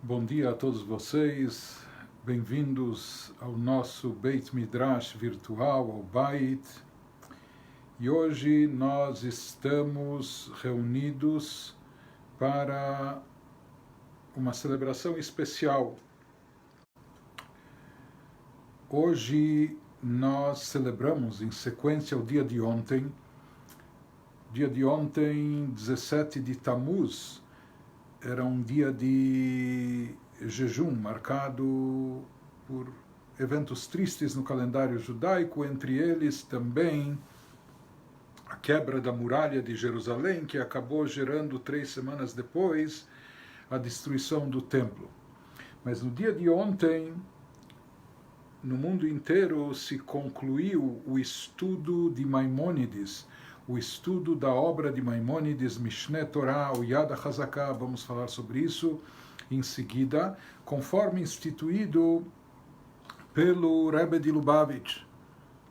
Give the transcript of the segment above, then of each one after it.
Bom dia a todos vocês, bem-vindos ao nosso Beit Midrash virtual, ao Beit. E hoje nós estamos reunidos para uma celebração especial. Hoje nós celebramos em sequência ao dia de ontem, 17 de Tammuz. Era um dia de jejum, marcado por eventos tristes no calendário judaico, entre eles também a quebra da muralha de Jerusalém, que acabou gerando 3 semanas depois a destruição do templo. Mas no dia de ontem, no mundo inteiro se concluiu o estudo de Maimônides, o estudo da obra de Maimônides, Mishneh Torah, o Yad HaZaká. Vamos falar sobre isso em seguida, conforme instituído pelo Rebbe de Lubavitch.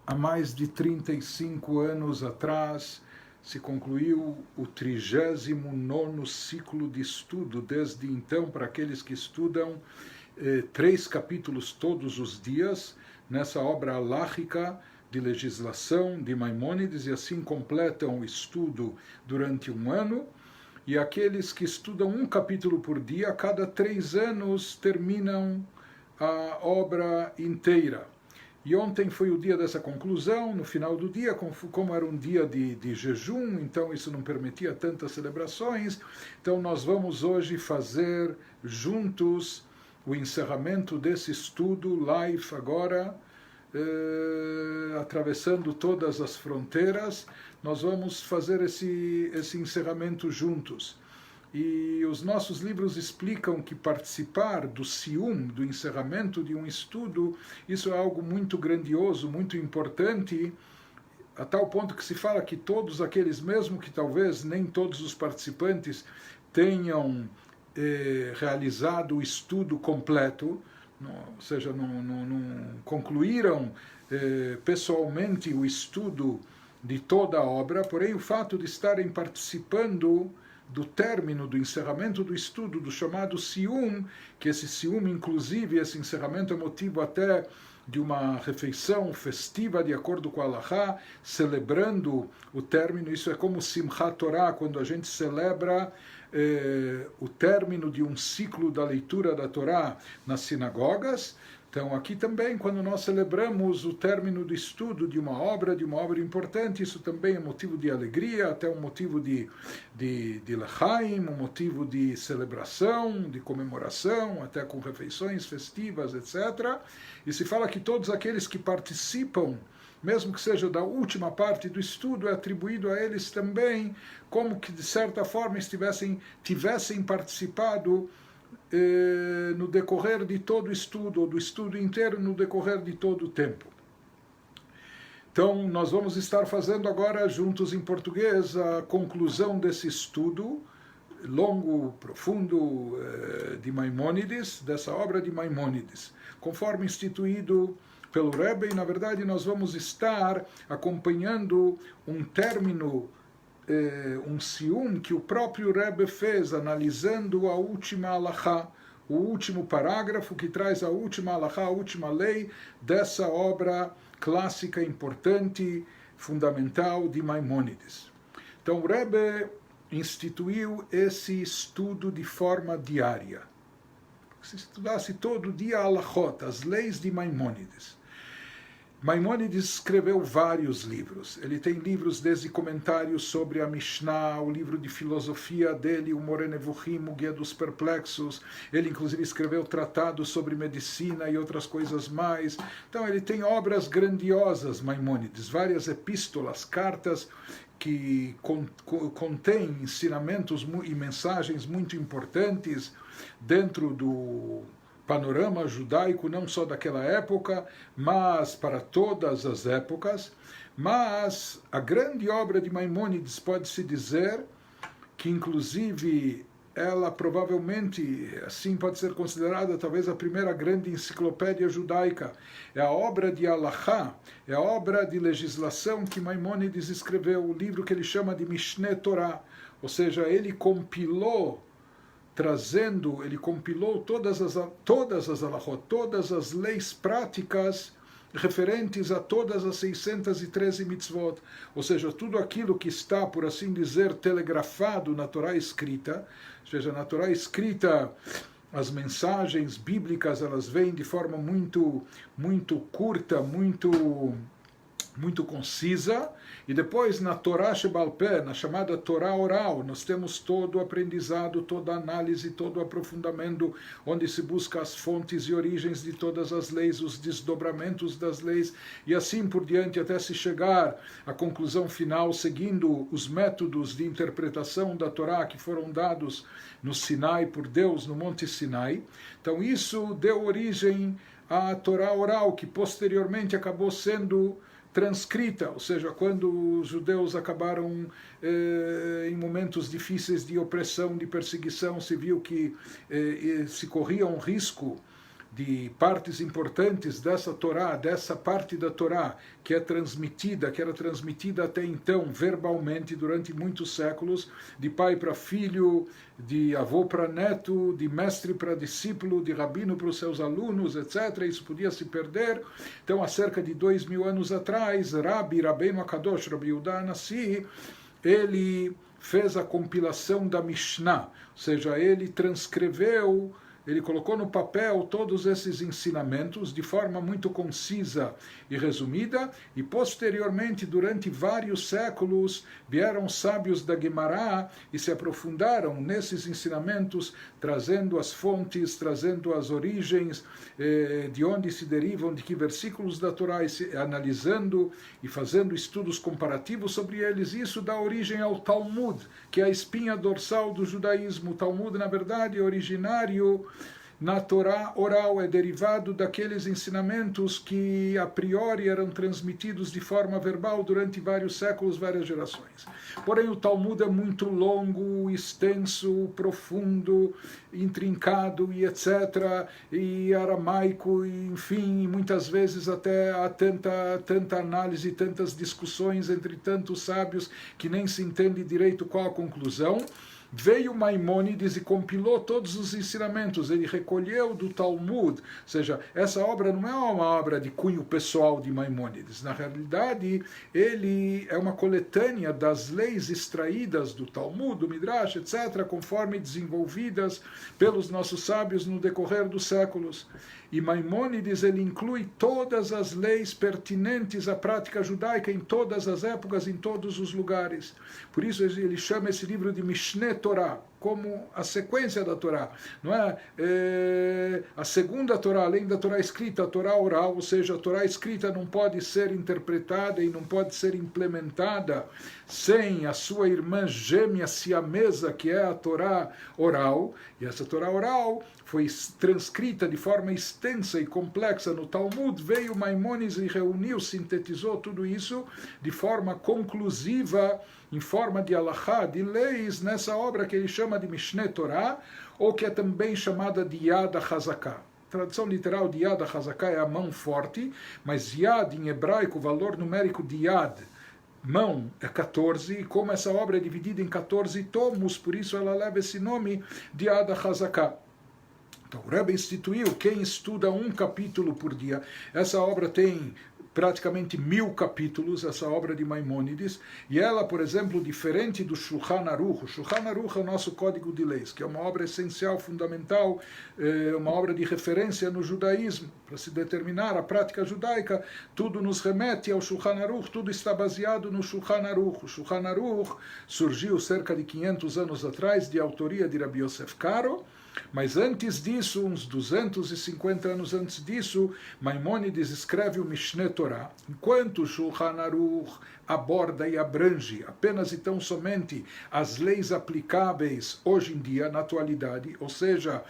Há mais de 35 anos atrás se concluiu o 39º ciclo de estudo. Desde então, para aqueles que estudam 3 capítulos todos os dias, nessa obra aláhica de legislação de Maimônides, e assim completam o estudo durante um ano. E aqueles que estudam um capítulo por dia, a cada 3 anos terminam a obra inteira. E ontem foi o dia dessa conclusão. No final do dia, como era um dia de jejum, então isso não permitia tantas celebrações, então nós vamos hoje fazer juntos o encerramento desse estudo live agora, atravessando todas as fronteiras. Nós vamos fazer esse encerramento juntos. E os nossos livros explicam que participar do sium, do encerramento de um estudo, isso é algo muito grandioso, muito importante, a tal ponto que se fala que todos aqueles, mesmo que talvez nem todos os participantes tenham realizado o estudo completo, ou seja, não concluíram pessoalmente o estudo de toda a obra, porém o fato de estarem participando do término, do encerramento do estudo, do chamado sium, que esse sium, inclusive, esse encerramento é motivo até de uma refeição festiva de acordo com a Halachá, celebrando o término. Isso é como Simchat Torah, quando a gente celebra o término de um ciclo da leitura da Torá nas sinagogas. Então aqui também, quando nós celebramos o término do estudo de uma obra importante, isso também é motivo de alegria, até um motivo de lechaim, um motivo de celebração, de comemoração, até com refeições festivas, etc. E se fala que todos aqueles que participam, mesmo que seja da última parte do estudo, é atribuído a eles também, como que de certa forma tivessem participado no decorrer de todo o estudo, ou do estudo inteiro no decorrer de todo o tempo. Então, nós vamos estar fazendo agora, juntos em português, a conclusão desse estudo longo, profundo, de Maimônides, dessa obra de Maimônides, conforme instituído pelo Rebbe. E, na verdade, nós vamos estar acompanhando um término, um sium que o próprio Rebbe fez, analisando a última halachá, o último parágrafo que traz a última halachá, a última lei dessa obra clássica, importante, fundamental de Maimônides. Então o Rebbe instituiu esse estudo de forma diária. Se estudasse todo dia a halachot, as leis de Maimônides. Maimônides escreveu vários livros. Ele tem livros desde comentários sobre a Mishnah, o livro de filosofia dele, o Moreh Nevuchim, o Guia dos Perplexos. Ele, inclusive, escreveu tratados sobre medicina e outras coisas mais. Então, ele tem obras grandiosas, Maimônides, várias epístolas, cartas que contêm ensinamentos e mensagens muito importantes dentro do panorama judaico, não só daquela época, mas para todas as épocas. Mas a grande obra de Maimônides pode-se dizer que, inclusive, ela provavelmente, assim, pode ser considerada talvez a primeira grande enciclopédia judaica. É a obra de Halachá, é a obra de legislação que Maimônides escreveu, o livro que ele chama de Mishneh Torah, ou seja, ele compilou todas as halachot, todas as leis práticas referentes a todas as 613 mitzvot, ou seja, tudo aquilo que está, por assim dizer, telegrafado na Torá escrita, ou seja, na Torá escrita, as mensagens bíblicas, elas vêm de forma muito curta, muito concisa, e depois na Torá Shebal Peh, na chamada Torá oral, nós temos todo o aprendizado, toda a análise, todo o aprofundamento, onde se busca as fontes e origens de todas as leis, os desdobramentos das leis, e assim por diante, até se chegar à conclusão final, seguindo os métodos de interpretação da Torá que foram dados no Sinai por Deus, no Monte Sinai. Então isso deu origem à Torá oral, que posteriormente acabou sendo transcrita, ou seja, quando os judeus acabaram em momentos difíceis de opressão, de perseguição, se viu que se corria um risco de partes importantes dessa Torá, dessa parte da Torá que era transmitida até então verbalmente durante muitos séculos, de pai para filho, de avô para neto, de mestre para discípulo, de rabino para os seus alunos, etc. Isso podia se perder. Então, há cerca de 2000 anos atrás, Rabbeinu HaKadosh, Rabbi Yehuda Hanassi, ele fez a compilação da Mishnah, ou seja, ele transcreveu, ele colocou no papel todos esses ensinamentos de forma muito concisa e resumida, e posteriormente, durante vários séculos, vieram sábios da Guemará e se aprofundaram nesses ensinamentos, trazendo as fontes, trazendo as origens, de onde se derivam, de que versículos da Torá, analisando e fazendo estudos comparativos sobre eles. Isso dá origem ao Talmud, que é a espinha dorsal do judaísmo. O Talmud, na verdade, é originário na Torá oral, é derivado daqueles ensinamentos que a priori eram transmitidos de forma verbal durante vários séculos, várias gerações. Porém, o Talmud é muito longo, extenso, profundo, intrincado e etc., e aramaico, e, enfim, muitas vezes até há tanta análise, tantas discussões entre tantos sábios que nem se entende direito qual a conclusão. Veio Maimônides e compilou todos os ensinamentos, ele recolheu do Talmud, ou seja, essa obra não é uma obra de cunho pessoal de Maimônides, na realidade ele é uma coletânea das leis extraídas do Talmud, do Midrash, etc., conforme desenvolvidas pelos nossos sábios no decorrer dos séculos. E Maimônides, ele inclui todas as leis pertinentes à prática judaica em todas as épocas, em todos os lugares. Por isso ele chama esse livro de Mishneh Torah, como a sequência da Torá, não é? A segunda Torá, além da Torá escrita, a Torá oral, ou seja, a Torá escrita não pode ser interpretada e não pode ser implementada sem a sua irmã gêmea siamesa, que é a Torá oral, e essa Torá oral foi transcrita de forma extensa e complexa no Talmud. Veio Maimônides e reuniu, sintetizou tudo isso de forma conclusiva, em forma de halachá, de leis, nessa obra que ele chama de Mishneh Torah, ou que é também chamada de Yad HaChazaká. A tradução literal de Yad HaChazaká é a mão forte, mas Yad, em hebraico, o valor numérico de Yad, mão, é 14, e como essa obra é dividida em 14 tomos, por isso ela leva esse nome de Yad HaChazaká. Então, o Rebbe instituiu quem estuda um capítulo por dia. Essa obra tem praticamente 1000 capítulos, essa obra de Maimônides, e ela, por exemplo, diferente do Shulchan Aruch. O Shulchan Aruch é o nosso código de leis, que é uma obra essencial, fundamental, uma obra de referência no judaísmo, para se determinar a prática judaica, tudo nos remete ao Shulchan Aruch, tudo está baseado no Shulchan Aruch. O Shulchan Aruch surgiu cerca de 500 anos atrás, de autoria de Rabbi Yosef Karo, mas antes disso, uns 250 anos antes disso, Maimônides escreve o Mishneh Torah, enquanto o Shulchan Aruch aborda e abrange apenas e tão somente as leis aplicáveis hoje em dia, na atualidade, ou seja,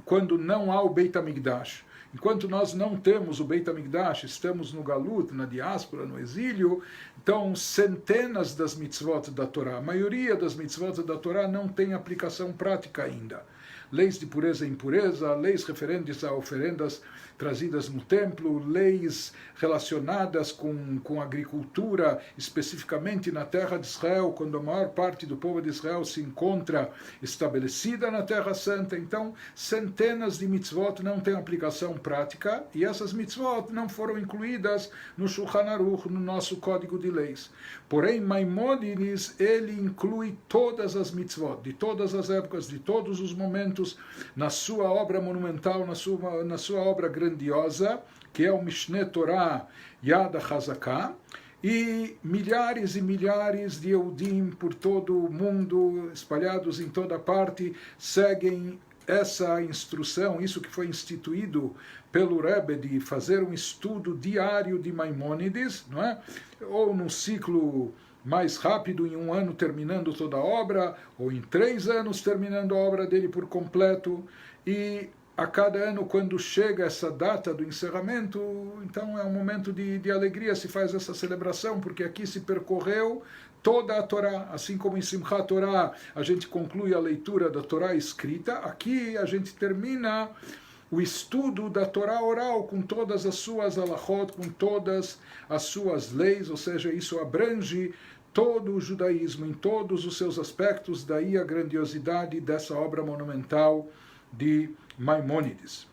quando não há o Beit HaMikdash. Enquanto nós não temos o Beit HaMikdash, estamos no Galut, na diáspora, no exílio, então centenas das mitzvot da Torá, a maioria das mitzvot da Torá não tem aplicação prática ainda. Leis de pureza e impureza, leis referentes a oferendas trazidas no templo, leis relacionadas com agricultura, especificamente na terra de Israel, quando a maior parte do povo de Israel se encontra estabelecida na Terra Santa. Então, centenas de mitzvot não têm aplicação prática, e essas mitzvot não foram incluídas no Shulchan Aruch, no nosso código de leis. Porém, Maimônides, ele inclui todas as mitzvot, de todas as épocas, de todos os momentos, na sua obra monumental, na sua obra grandiosa, que é o Mishneh Torah Yad HaChazaká, e milhares de Yehudim por todo o mundo, espalhados em toda parte, seguem essa instrução, isso que foi instituído pelo Rebbe, de fazer um estudo diário de Maimônides, não é? Ou num ciclo mais rápido, em um ano terminando toda a obra, ou em 3 anos terminando a obra dele por completo, e a cada ano, quando chega essa data do encerramento, então é um momento de alegria, se faz essa celebração, porque aqui se percorreu toda a Torá, assim como em Simchat Torá a gente conclui a leitura da Torá escrita, aqui a gente termina o estudo da Torá oral, com todas as suas halachot, com todas as suas leis, ou seja, isso abrange todo o judaísmo, em todos os seus aspectos, daí a grandiosidade dessa obra monumental de Maimônides.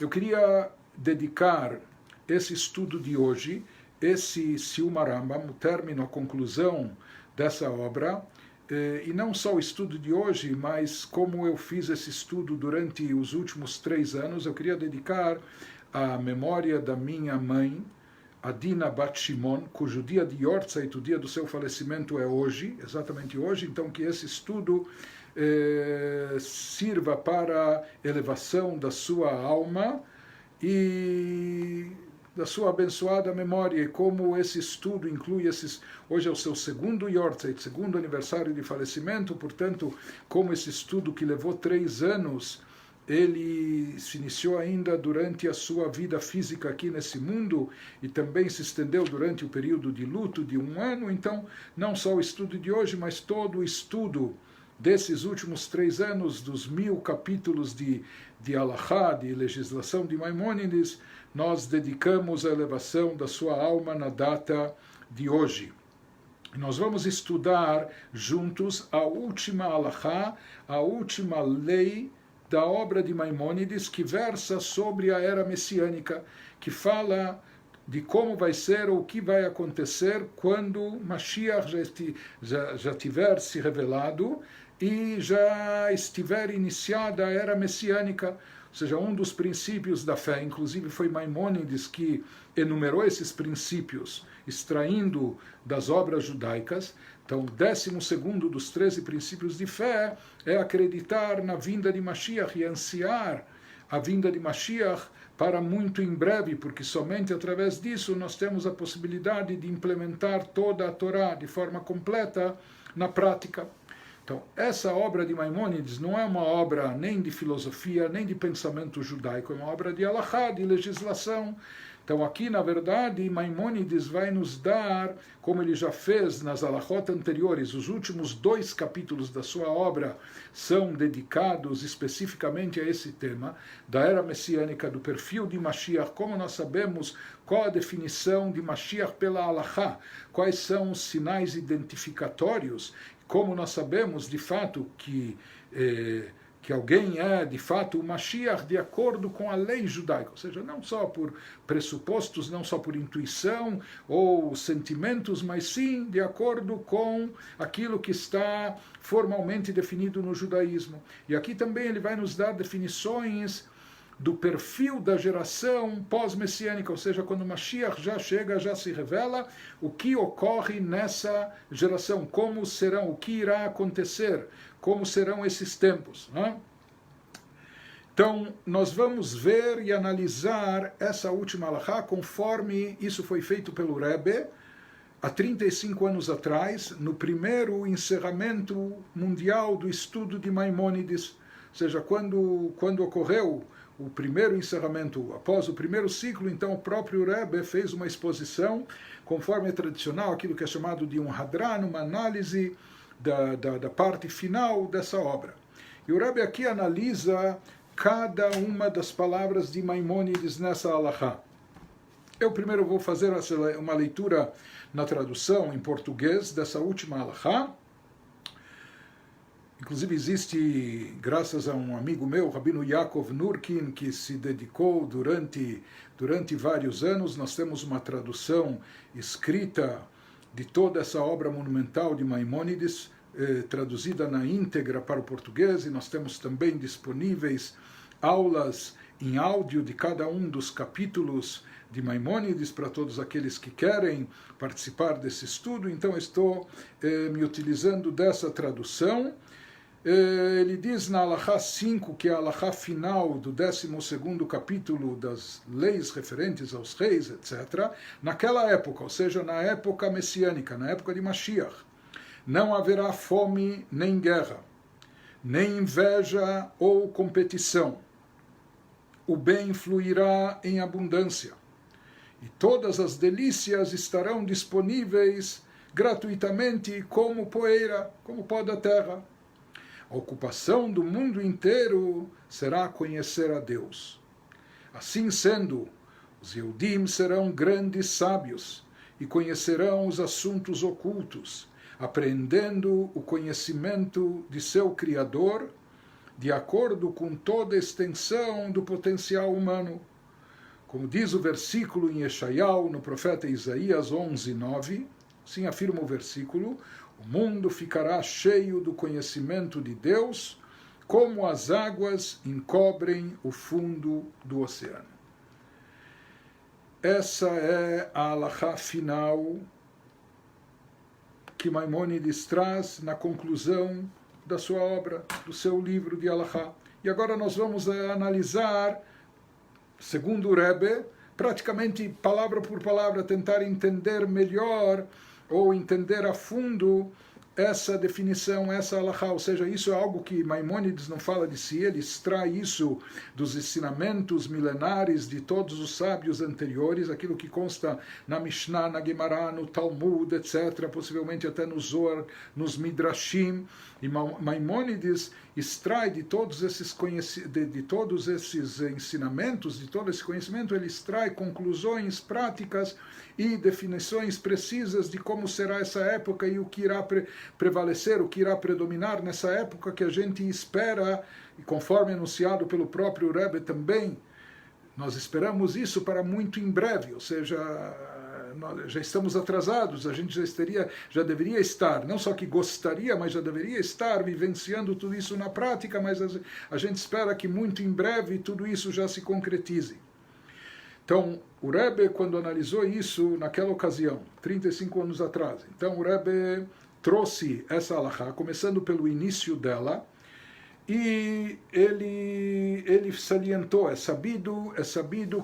Eu queria dedicar esse estudo de hoje, esse Sium Rambam, o término, a conclusão dessa obra, e não só o estudo de hoje, mas como eu fiz esse estudo durante os últimos 3 anos, eu queria dedicar à memória da minha mãe, Adina Bat Shimon, cujo dia de Yortzeit, o dia do seu falecimento, é hoje, exatamente hoje, então que esse estudo sirva para a elevação da sua alma e da sua abençoada memória, e como esse estudo inclui esses... Hoje é o seu segundo Yortzeit, segundo aniversário de falecimento, portanto, como esse estudo que levou 3 anos, ele se iniciou ainda durante a sua vida física aqui nesse mundo e também se estendeu durante o período de luto de 1 ano, então, não só o estudo de hoje, mas todo o estudo desses últimos 3 anos, dos 1000 capítulos de Halachá, de legislação de Maimônides, nós dedicamos a elevação da sua alma na data de hoje. Nós vamos estudar juntos a última Halachá, a última lei da obra de Maimônides, que versa sobre a era messiânica, que fala de como vai ser ou o que vai acontecer quando Mashiach já tiver se revelado e já estiver iniciada a era messiânica. Ou seja, um dos princípios da fé, inclusive foi Maimônides que enumerou esses princípios, extraindo das obras judaicas. Então, o 12º dos 13 princípios de fé é acreditar na vinda de Mashiach e ansiar a vinda de Mashiach para muito em breve, porque somente através disso nós temos a possibilidade de implementar toda a Torá de forma completa na prática. Então, essa obra de Maimônides não é uma obra nem de filosofia, nem de pensamento judaico, é uma obra de halachá, de legislação. Então, aqui, na verdade, Maimônides vai nos dar, como ele já fez nas halachot anteriores, os últimos 2 capítulos da sua obra são dedicados especificamente a esse tema, da era messiânica, do perfil de Mashiach, como nós sabemos qual a definição de Mashiach pela halachá, quais são os sinais identificatórios, como nós sabemos, de fato, que que alguém é de fato o Mashiach de acordo com a lei judaica, ou seja, não só por pressupostos, não só por intuição ou sentimentos, mas sim de acordo com aquilo que está formalmente definido no judaísmo. E aqui também ele vai nos dar definições do perfil da geração pós-messiânica, ou seja, quando o Mashiach já chega, já se revela o que ocorre nessa geração, como serão, o que irá acontecer, como serão esses tempos. Né? Então, nós vamos ver e analisar essa última halachá conforme isso foi feito pelo Rebbe há 35 anos atrás, no primeiro encerramento mundial do estudo de Maimônides, ou seja, quando ocorreu o primeiro encerramento, após o primeiro ciclo, então o próprio Rebbe fez uma exposição, conforme é tradicional, aquilo que é chamado de um hadran, uma análise da parte final dessa obra. E o Rebbe aqui analisa cada uma das palavras de Maimônides nessa halachá. Eu primeiro vou fazer uma leitura na tradução em português dessa última halachá. Inclusive existe, graças a um amigo meu, Rabino Yaakov Nurkin, que se dedicou durante vários anos, nós temos uma tradução escrita de toda essa obra monumental de Maimônides, traduzida na íntegra para o português, e nós temos também disponíveis aulas em áudio de cada um dos capítulos de Maimônides para todos aqueles que querem participar desse estudo. Então estou me utilizando dessa tradução. Ele diz na halachá 5, que é a halachá final do 12º capítulo das leis referentes aos reis, etc., naquela época, ou seja, na época messiânica, na época de Mashiach, não haverá fome nem guerra, nem inveja ou competição. O bem fluirá em abundância, e todas as delícias estarão disponíveis gratuitamente como poeira, como pó da terra. A ocupação do mundo inteiro será conhecer a Deus. Assim sendo, os Yehudim serão grandes sábios e conhecerão os assuntos ocultos, apreendendo o conhecimento de seu Criador, de acordo com toda a extensão do potencial humano. Como diz o versículo em Yeshayahu, no profeta Isaías 11:9, assim afirma o versículo: o mundo ficará cheio do conhecimento de Deus, como as águas encobrem o fundo do oceano. Essa é a halachá final que Maimônides traz na conclusão da sua obra, do seu livro de halachá. E agora nós vamos analisar, segundo o Rebbe, praticamente palavra por palavra, tentar entender melhor ou entender a fundo essa definição, essa halachá, ou seja, isso é algo que Maimônides não fala de si, ele extrai isso dos ensinamentos milenares de todos os sábios anteriores, aquilo que consta na Mishnah, na Gemara, no Talmud, etc., possivelmente até no Zohar, nos Midrashim, e Maimônides extrai de todos esses ensinamentos, de todo esse conhecimento, ele extrai conclusões práticas e definições precisas de como será essa época e o que irá prevalecer, o que irá predominar nessa época que a gente espera, e conforme anunciado pelo próprio Rebbe também, nós esperamos isso para muito em breve, ou seja, nós já estamos atrasados, a gente já deveria estar, não só que gostaria, mas já deveria estar vivenciando tudo isso na prática, mas a gente espera que muito em breve tudo isso já se concretize. Então, o Rebbe, quando analisou isso naquela ocasião, 35 anos atrás, então o Rebbe trouxe essa halachá, começando pelo início dela, e ele salientou, é sabido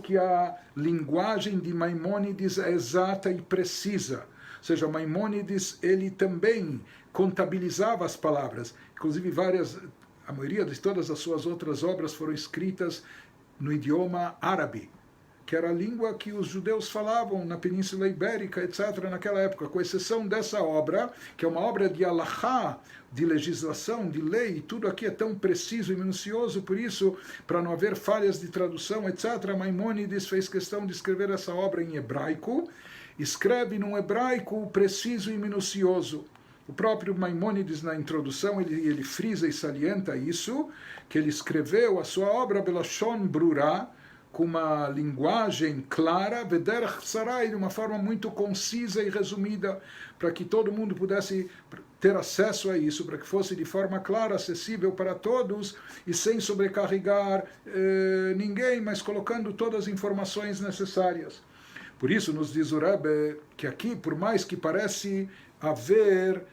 que a linguagem de Maimônides é exata e precisa. Ou seja, Maimônides, ele também contabilizava as palavras, inclusive a maioria de todas as suas outras obras foram escritas no idioma árabe, que era a língua que os judeus falavam na Península Ibérica, etc., naquela época, com exceção dessa obra, que é uma obra de halachá, de legislação, de lei, tudo aqui é tão preciso e minucioso, por isso, para não haver falhas de tradução, etc., Maimônides fez questão de escrever essa obra em hebraico, escreve num hebraico preciso e minucioso, O próprio Maimônides, na introdução, ele frisa e salienta isso, que ele escreveu a sua obra Belashon Brura, com uma linguagem clara, Vederach Sarai, de uma forma muito concisa e resumida, para que todo mundo pudesse ter acesso a isso, para que fosse de forma clara, acessível para todos, e sem sobrecarregar ninguém, mas colocando todas as informações necessárias. Por isso, nos diz o Rebbe, que aqui, por mais que parece haver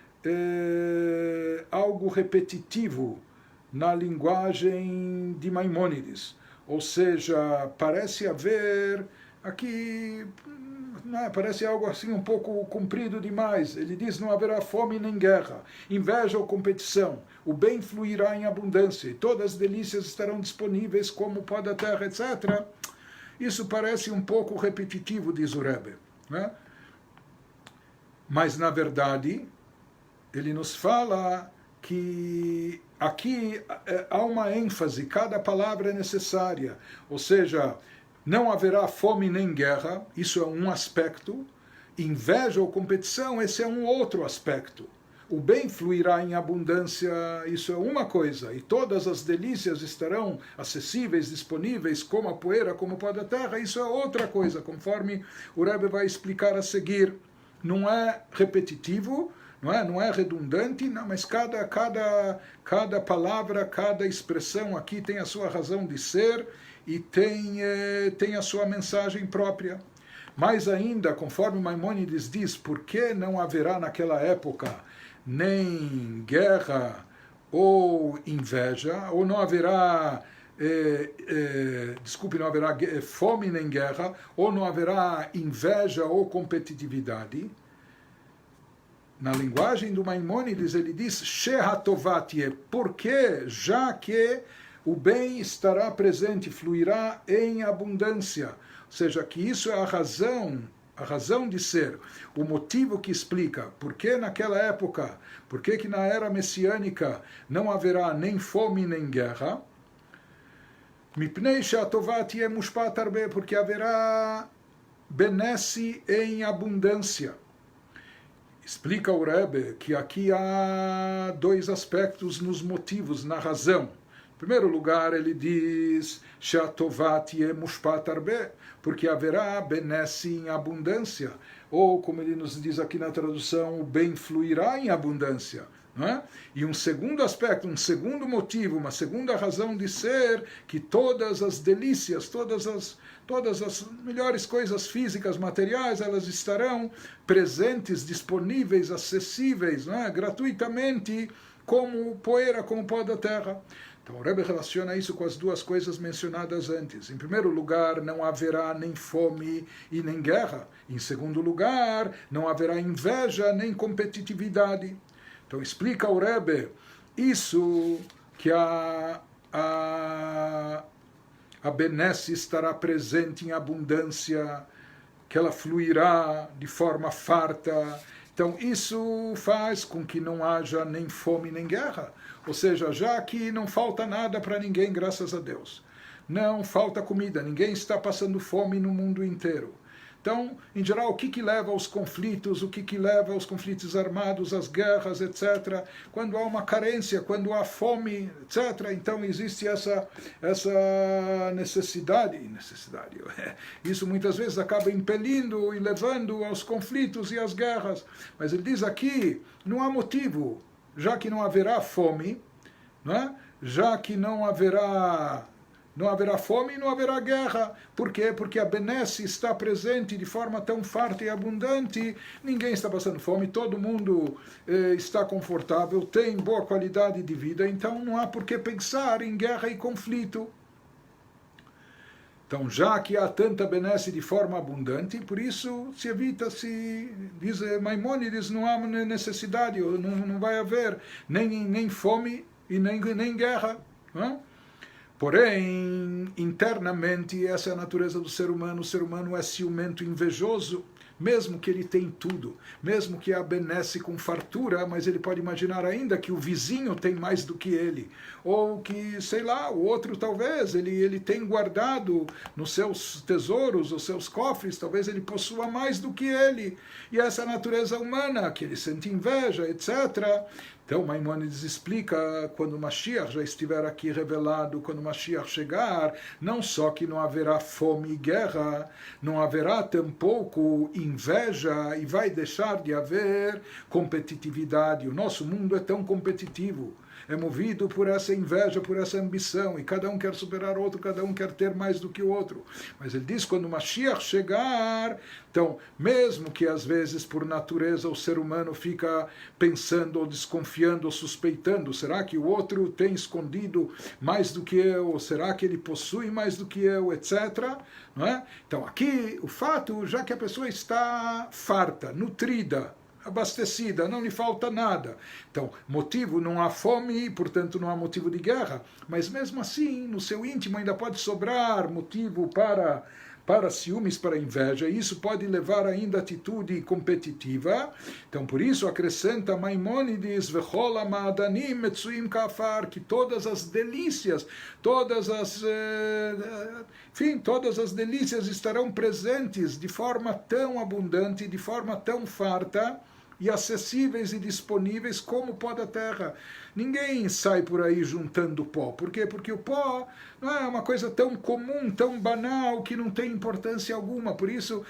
algo repetitivo na linguagem de Maimônides, ou seja, parece haver aqui, parece algo assim um pouco comprido demais. Ele diz: não haverá fome nem guerra, inveja ou competição, o bem fluirá em abundância e todas as delícias estarão disponíveis como pó da terra, etc. Isso parece um pouco repetitivo, diz o Rebbe, né? Mas na verdade ele nos fala que aqui há uma ênfase, cada palavra é necessária, ou seja, não haverá fome nem guerra, isso é um aspecto, inveja ou competição, esse é um outro aspecto. O bem fluirá em abundância, isso é uma coisa, e todas as delícias estarão acessíveis, disponíveis, como a poeira, como o pó da terra, isso é outra coisa, conforme o Rebbe vai explicar a seguir. Não é repetitivo, não é redundante, não, mas cada palavra, cada expressão aqui tem a sua razão de ser e tem a sua mensagem própria. Mais ainda, conforme Maimônides diz, por que não haverá naquela época nem guerra ou inveja, ou não haverá, não haverá fome nem guerra, ou não haverá inveja ou competitividade. Na linguagem do Maimônides, ele diz Shehatovatie, porque já que o bem estará presente, fluirá em abundância. Ou seja, que isso é a razão de ser, o motivo que explica por que naquela época, por que na era messiânica não haverá nem fome nem guerra. Mipnei Shehatovatie mushpat arbe, porque haverá benesse em abundância. Explica o Rebbe que aqui há dois aspectos nos motivos, na razão. Em primeiro lugar, ele diz porque haverá benesse em abundância, ou como ele nos diz aqui na tradução, o bem fluirá em abundância. Não é? E um segundo aspecto, um segundo motivo, uma segunda razão de ser, que todas as delícias, todas as melhores coisas físicas, materiais, elas estarão presentes, disponíveis, acessíveis, não é? Gratuitamente, como poeira, como pó da terra. Então o Rebbe relaciona isso com as duas coisas mencionadas antes. Em primeiro lugar, não haverá nem fome e nem guerra. Em segundo lugar, não haverá inveja nem competitividade. Então explica o Rebbe isso, que a benesse estará presente em abundância, que ela fluirá de forma farta. Então isso faz com que não haja nem fome nem guerra. Ou seja, já que não falta nada para ninguém, graças a Deus. Não falta comida, ninguém está passando fome no mundo inteiro. Então, em geral, o que leva aos conflitos, o que leva aos conflitos armados, às guerras, etc. Quando há uma carência, quando há fome, etc. Então existe essa necessidade. Isso muitas vezes acaba impelindo e levando aos conflitos e às guerras. Mas ele diz aqui, não há motivo, já que não haverá fome, não é? Já que não haverá fome e não haverá guerra. Por quê? Porque a benesse está presente de forma tão farta e abundante, ninguém está passando fome, todo mundo está confortável, tem boa qualidade de vida, então não há por que pensar em guerra e conflito. Então, já que há tanta benesse de forma abundante, por isso se evita, diz Maimônides, não há necessidade, não vai haver nem fome e nem guerra, não é? Porém, internamente, essa é a natureza do ser humano. O ser humano é ciumento, invejoso. mesmo que ele tem tudo, mesmo que abenesse com fartura, mas ele pode imaginar ainda que o vizinho tem mais do que ele, ou que, sei lá, o outro talvez, ele tem guardado nos seus tesouros, os seus cofres, talvez ele possua mais do que ele, e essa natureza humana, que ele sente inveja, etc., então, Maimônides explica, quando o Mashiach já estiver aqui revelado, quando o Mashiach chegar, não só que não haverá fome e guerra, não haverá tampouco inveja e vai deixar de haver competitividade. O nosso mundo é tão competitivo, é movido por essa inveja, por essa ambição, e cada um quer superar o outro, cada um quer ter mais do que o outro. Mas ele diz, quando o Mashiach chegar, então, mesmo que às vezes por natureza o ser humano fica pensando ou desconfiando ou suspeitando, será que o outro tem escondido mais do que eu, ou será que ele possui mais do que eu, etc. Não é? Então aqui o fato, já que a pessoa está farta, nutrida, abastecida, não lhe falta nada. Então, motivo, não há fome, portanto não há motivo de guerra, mas mesmo assim, no seu íntimo ainda pode sobrar motivo para ciúmes, para inveja, e isso pode levar ainda a atitude competitiva. Então, por isso, acrescenta Maimônides, V'chol ma'adanim metzuim kafar, que todas as delícias, todas as delícias estarão presentes de forma tão abundante, de forma tão farta, e acessíveis e disponíveis como o pó da terra. Ninguém sai por aí juntando pó. Por quê? Porque o pó não é uma coisa tão comum, tão banal, que não tem importância alguma. Por isso,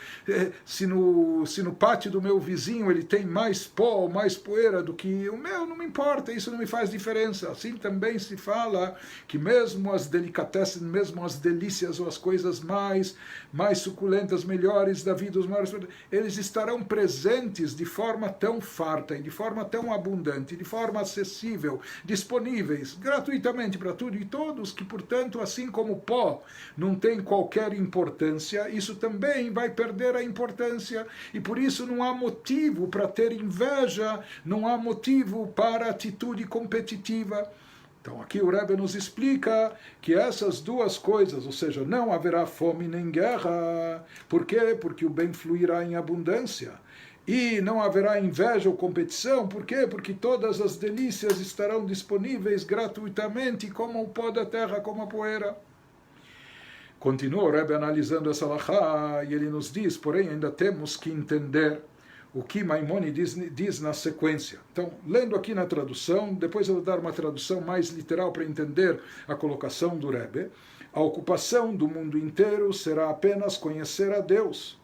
se no pátio do meu vizinho ele tem mais pó, mais poeira do que o meu, não me importa, isso não me faz diferença. Assim também se fala que mesmo as delicatessen, mesmo as delícias ou as coisas mais suculentas, melhores da vida, os maiores, eles estarão presentes de forma tão farta e de forma tão abundante, de forma acessível, disponíveis gratuitamente para tudo e todos, que, portanto, assim como o pó não tem qualquer importância, isso também vai perder a importância, e por isso não há motivo para ter inveja, não há motivo para atitude competitiva. Então aqui o Rebbe nos explica que essas duas coisas, ou seja, não haverá fome nem guerra. Por quê? Porque o bem fluirá em abundância. E não haverá inveja ou competição. Por quê? Porque todas as delícias estarão disponíveis gratuitamente, como o pó da terra, como a poeira. Continua o Rebbe analisando essa halachá, e ele nos diz, porém, ainda temos que entender o que Maimônides diz na sequência. Então, lendo aqui na tradução, depois eu vou dar uma tradução mais literal para entender a colocação do Rebbe. A ocupação do mundo inteiro será apenas conhecer a Deus.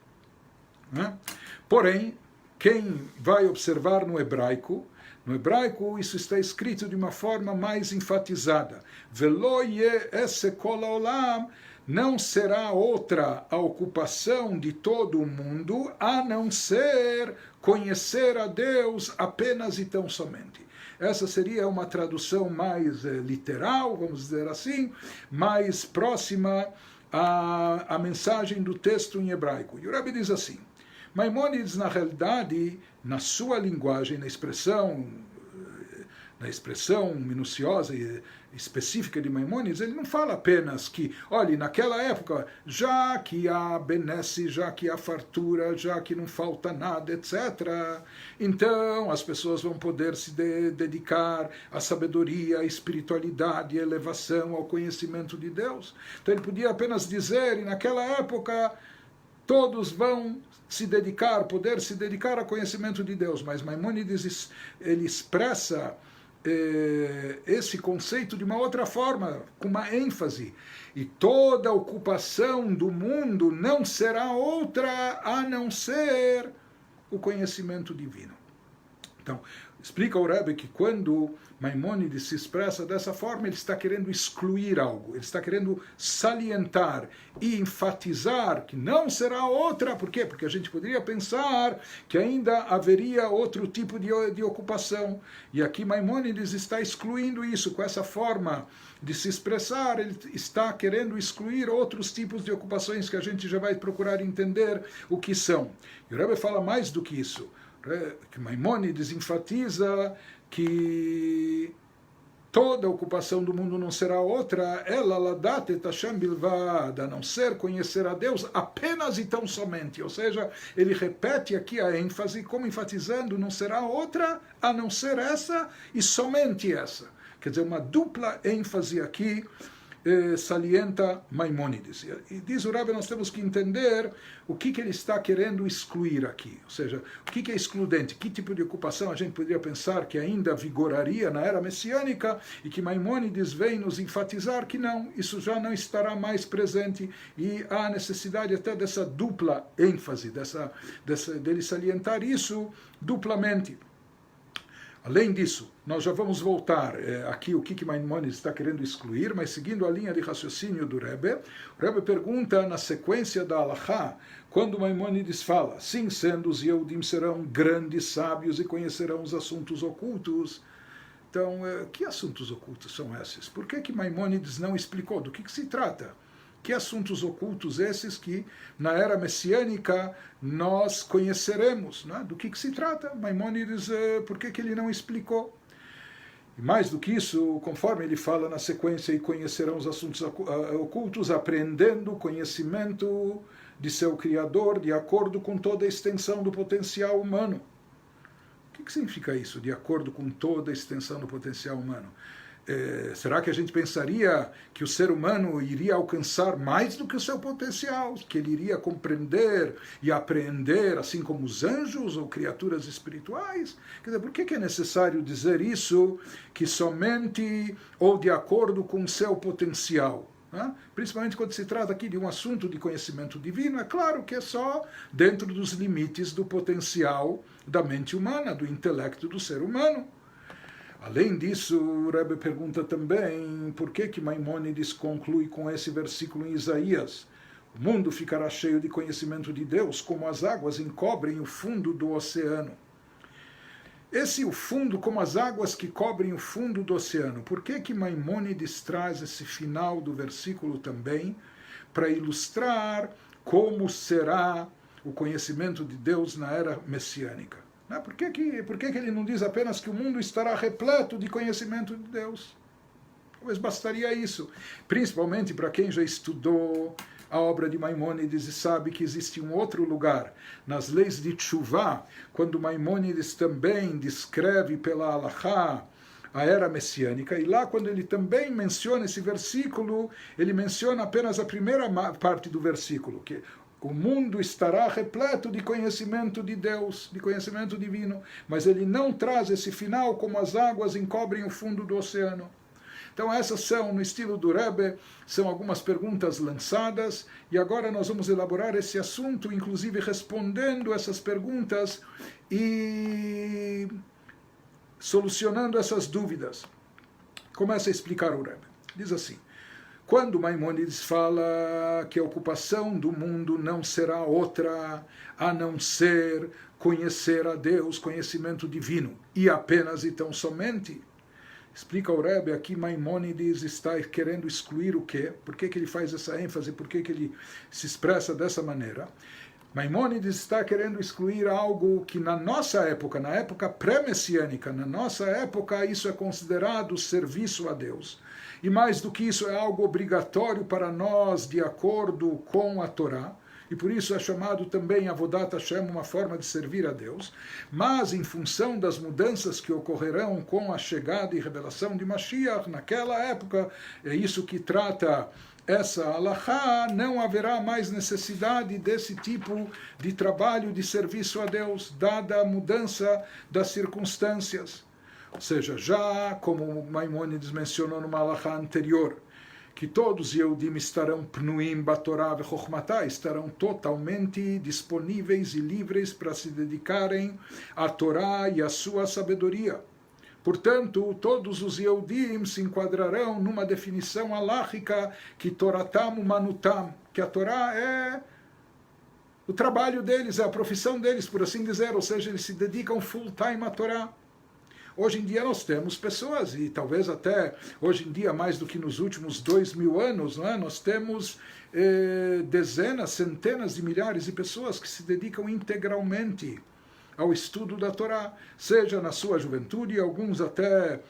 Porém, quem vai observar no hebraico isso está escrito de uma forma mais enfatizada. Velo ye esse kol haolam, não será outra a ocupação de todo o mundo, a não ser conhecer a Deus apenas e tão somente. Essa seria uma tradução mais literal, vamos dizer assim, mais próxima à mensagem do texto em hebraico. E o Rebbe diz assim, Maimônides, na realidade, na sua linguagem, na expressão minuciosa e específica de Maimônides, ele não fala apenas que, olha, naquela época, já que há benesse, já que há fartura, já que não falta nada, etc., então as pessoas vão poder se dedicar à sabedoria, à espiritualidade, à elevação, ao conhecimento de Deus. Então ele podia apenas dizer, e naquela época todos vão poder se dedicar ao conhecimento de Deus, mas Maimônides ele expressa esse conceito de uma outra forma, com uma ênfase. E toda ocupação do mundo não será outra a não ser o conhecimento divino. Então, explica o Rebbe que quando Maimônides se expressa dessa forma, ele está querendo excluir algo, ele está querendo salientar e enfatizar que não será outra. Por quê? Porque a gente poderia pensar que ainda haveria outro tipo de ocupação. E aqui Maimônides está excluindo isso, com essa forma de se expressar, ele está querendo excluir outros tipos de ocupações que a gente já vai procurar entender o que são. E o Rebbe fala mais do que isso, que Maimônides enfatiza que toda a ocupação do mundo não será outra, ela ladat et Hashem bilvad, a não ser conhecer a Deus apenas e tão somente. Ou seja, ele repete aqui a ênfase, como enfatizando, não será outra a não ser essa e somente essa. Quer dizer, uma dupla ênfase aqui salienta Maimônides. E diz o Rebbe, nós temos que entender o que ele está querendo excluir aqui. Ou seja, o que é excludente, que tipo de ocupação a gente poderia pensar que ainda vigoraria na era messiânica e que Maimônides vem nos enfatizar que não, isso já não estará mais presente e há necessidade até dessa dupla ênfase, dele salientar isso duplamente. Além disso, nós já vamos voltar aqui o que Maimônides está querendo excluir, mas seguindo a linha de raciocínio do Rebbe, o Rebbe pergunta na sequência da Halachá, quando Maimônides fala, sim, sendo os Yehudim serão grandes sábios e conhecerão os assuntos ocultos. Então, que assuntos ocultos são esses? Por que Maimônides não explicou do que se trata? Que assuntos ocultos esses que, na era messiânica, nós conheceremos? Né? Do que se trata? Maimônides, por que ele não explicou? E mais do que isso, conforme ele fala na sequência, e conhecerão os assuntos ocultos, aprendendo o conhecimento de seu Criador, de acordo com toda a extensão do potencial humano. O que significa isso, de acordo com toda a extensão do potencial humano? Será que a gente pensaria que o ser humano iria alcançar mais do que o seu potencial? Que ele iria compreender e apreender, assim como os anjos ou criaturas espirituais? Quer dizer, por que é necessário dizer isso, que somente ou de acordo com o seu potencial? Principalmente quando se trata aqui de um assunto de conhecimento divino, é claro que é só dentro dos limites do potencial da mente humana, do intelecto do ser humano. Além disso, o Rebbe pergunta também por que Maimônides conclui com esse versículo em Isaías: o mundo ficará cheio de conhecimento de Deus, como as águas encobrem o fundo do oceano. O fundo, como as águas que cobrem o fundo do oceano. Por que Maimônides traz esse final do versículo também, para ilustrar como será o conhecimento de Deus na era messiânica? Por que ele não diz apenas que o mundo estará repleto de conhecimento de Deus? Talvez bastaria isso. Principalmente para quem já estudou a obra de Maimônides e sabe que existe um outro lugar, nas leis de Tshuvá, quando Maimônides também descreve pela Halachá a era messiânica, e lá quando ele também menciona esse versículo, ele menciona apenas a primeira parte do versículo, que o mundo estará repleto de conhecimento de Deus, de conhecimento divino, mas ele não traz esse final como as águas encobrem o fundo do oceano. Então essas são, no estilo do Rebbe, são algumas perguntas lançadas, e agora nós vamos elaborar esse assunto, inclusive respondendo essas perguntas e solucionando essas dúvidas. Começa a explicar o Rebbe. Diz assim: quando Maimônides fala que a ocupação do mundo não será outra a não ser conhecer a Deus, conhecimento divino, e apenas e tão somente, explica o Rebbe aqui, Maimônides está querendo excluir o quê? Por que ele faz essa ênfase? Por que ele se expressa dessa maneira? Maimônides está querendo excluir algo que na nossa época, na época pré-messiânica, na nossa época, isso é considerado serviço a Deus. E mais do que isso, é algo obrigatório para nós, de acordo com a Torá, e por isso é chamado também Avodat Hashem, uma forma de servir a Deus. Mas, em função das mudanças que ocorrerão com a chegada e revelação de Mashiach, naquela época, é isso que trata essa halachá, não haverá mais necessidade desse tipo de trabalho de serviço a Deus, dada a mudança das circunstâncias. Ou seja, já como Maimônides mencionou numa halachá anterior, que todos os Yehudim estarão pnuim batorá vechokhmatá, estarão totalmente disponíveis e livres para se dedicarem à Torá e à sua sabedoria. Portanto, todos os Yehudim se enquadrarão numa definição halakhica que Toratam umanutam, que a Torá é o trabalho deles, é a profissão deles, por assim dizer, ou seja, eles se dedicam full time à Torá. Hoje em dia nós temos pessoas, e talvez até hoje em dia mais do que nos últimos 2000 anos, não é? Nós temos dezenas, centenas de milhares de pessoas que se dedicam integralmente ao estudo da Torá, seja na sua juventude, alguns até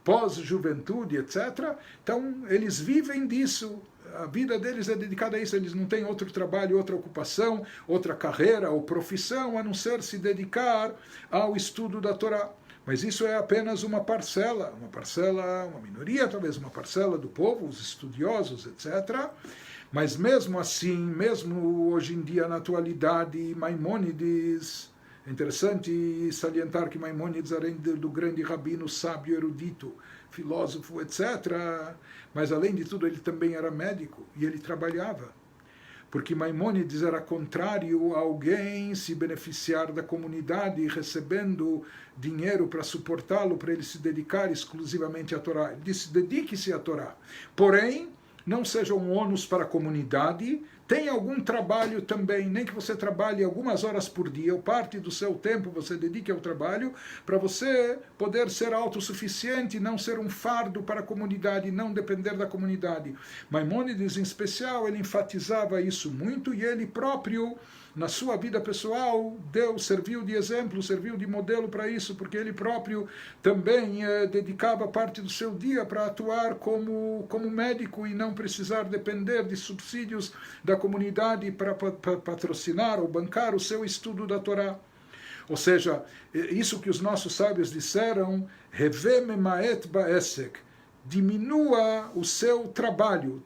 pós-juventude, etc. Então, eles vivem disso. A vida deles é dedicada a isso, eles não têm outro trabalho, outra ocupação, outra carreira ou profissão, a não ser se dedicar ao estudo da Torá. Mas isso é apenas uma parcela, uma minoria, talvez uma parcela do povo, os estudiosos, etc. Mas mesmo assim, mesmo hoje em dia, na atualidade, Maimônides, é interessante salientar que Maimônides, além do grande rabino, sábio, erudito, filósofo, etc., mas além de tudo ele também era médico e ele trabalhava. Porque Maimônides era contrário a alguém se beneficiar da comunidade recebendo dinheiro para suportá-lo, para ele se dedicar exclusivamente à Torá. Ele disse, dedique-se à Torá. Porém, não seja um ônus para a comunidade, tenha algum trabalho também, nem que você trabalhe algumas horas por dia, ou parte do seu tempo você dedique ao trabalho, para você poder ser autossuficiente, não ser um fardo para a comunidade, não depender da comunidade. Maimônides, em especial, ele enfatizava isso muito, e ele próprio, na sua vida pessoal, serviu de exemplo, serviu de modelo para isso, porque ele próprio também dedicava parte do seu dia para atuar como médico e não precisar depender de subsídios da comunidade para patrocinar ou bancar o seu estudo da Torá. Ou seja, isso que os nossos sábios disseram, Heve memaet ba'esek, diminua o seu trabalho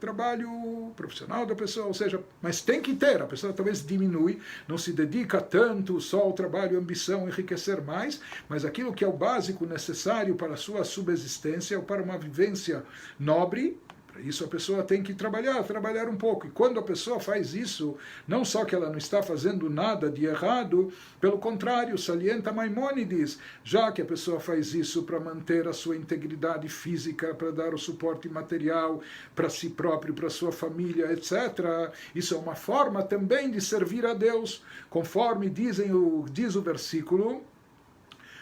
profissional da pessoa, ou seja, mas tem que ter, a pessoa talvez diminui, não se dedica tanto só ao trabalho, ambição, enriquecer mais, mas aquilo que é o básico necessário para a sua subsistência ou para uma vivência nobre. Para isso a pessoa tem que trabalhar um pouco. E quando a pessoa faz isso, não só que ela não está fazendo nada de errado, pelo contrário, salienta Maimônides, já que a pessoa faz isso para manter a sua integridade física, para dar o suporte material para si próprio, para sua família, etc. Isso é uma forma também de servir a Deus, conforme diz o versículo,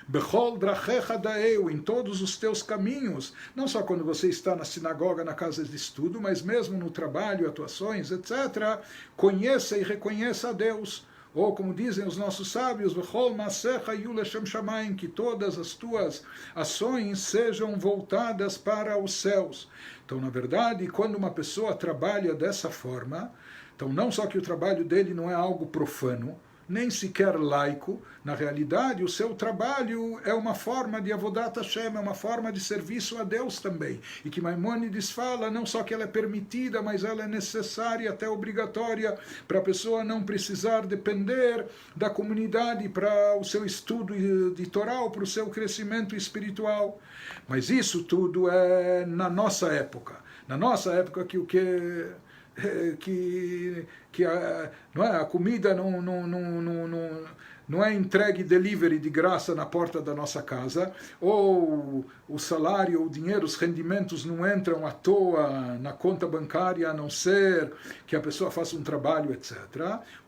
Bechol drachecha daeu, em todos os teus caminhos, não só quando você está na sinagoga, na casa de estudo, mas mesmo no trabalho, atuações, etc., conheça e reconheça a Deus. Ou, como dizem os nossos sábios, Bechol masecha yu leshem shamayim, que todas as tuas ações sejam voltadas para os céus. Então, na verdade, quando uma pessoa trabalha dessa forma, então não só que o trabalho dele não é algo profano, nem sequer laico, na realidade o seu trabalho é uma forma de avodat Hashem, é uma forma de serviço a Deus também, e que Maimônides fala não só que ela é permitida, mas ela é necessária, até obrigatória, para a pessoa não precisar depender da comunidade para o seu estudo de Torá, ou para o seu crescimento espiritual. Mas isso tudo é na nossa época que o que não é, a comida não é entregue delivery de graça na porta da nossa casa, ou o salário, o dinheiro, os rendimentos não entram à toa na conta bancária, a não ser que a pessoa faça um trabalho, etc.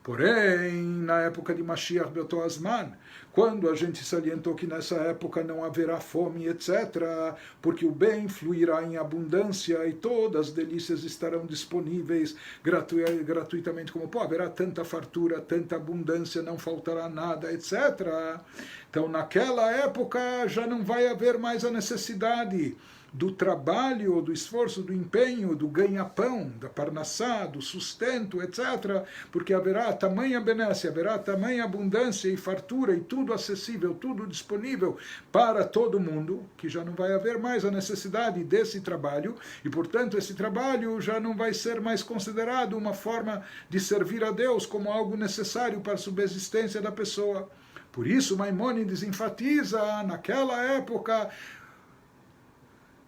Porém, na época de Mashiach Beoto Azman, quando a gente salientou que nessa época não haverá fome, etc., porque o bem fluirá em abundância e todas as delícias estarão disponíveis gratuitamente, como haverá tanta fartura, tanta abundância, não faltará nada, etc. Então, naquela época já não vai haver mais a necessidade do trabalho, do esforço, do empenho, do ganha-pão, da parnassá, do sustento, etc., porque haverá tamanha benécia, haverá tamanha abundância e fartura e tudo acessível, tudo disponível para todo mundo, que já não vai haver mais a necessidade desse trabalho, e portanto esse trabalho já não vai ser mais considerado uma forma de servir a Deus como algo necessário para a subsistência da pessoa. Por isso Maimônides enfatiza, naquela época,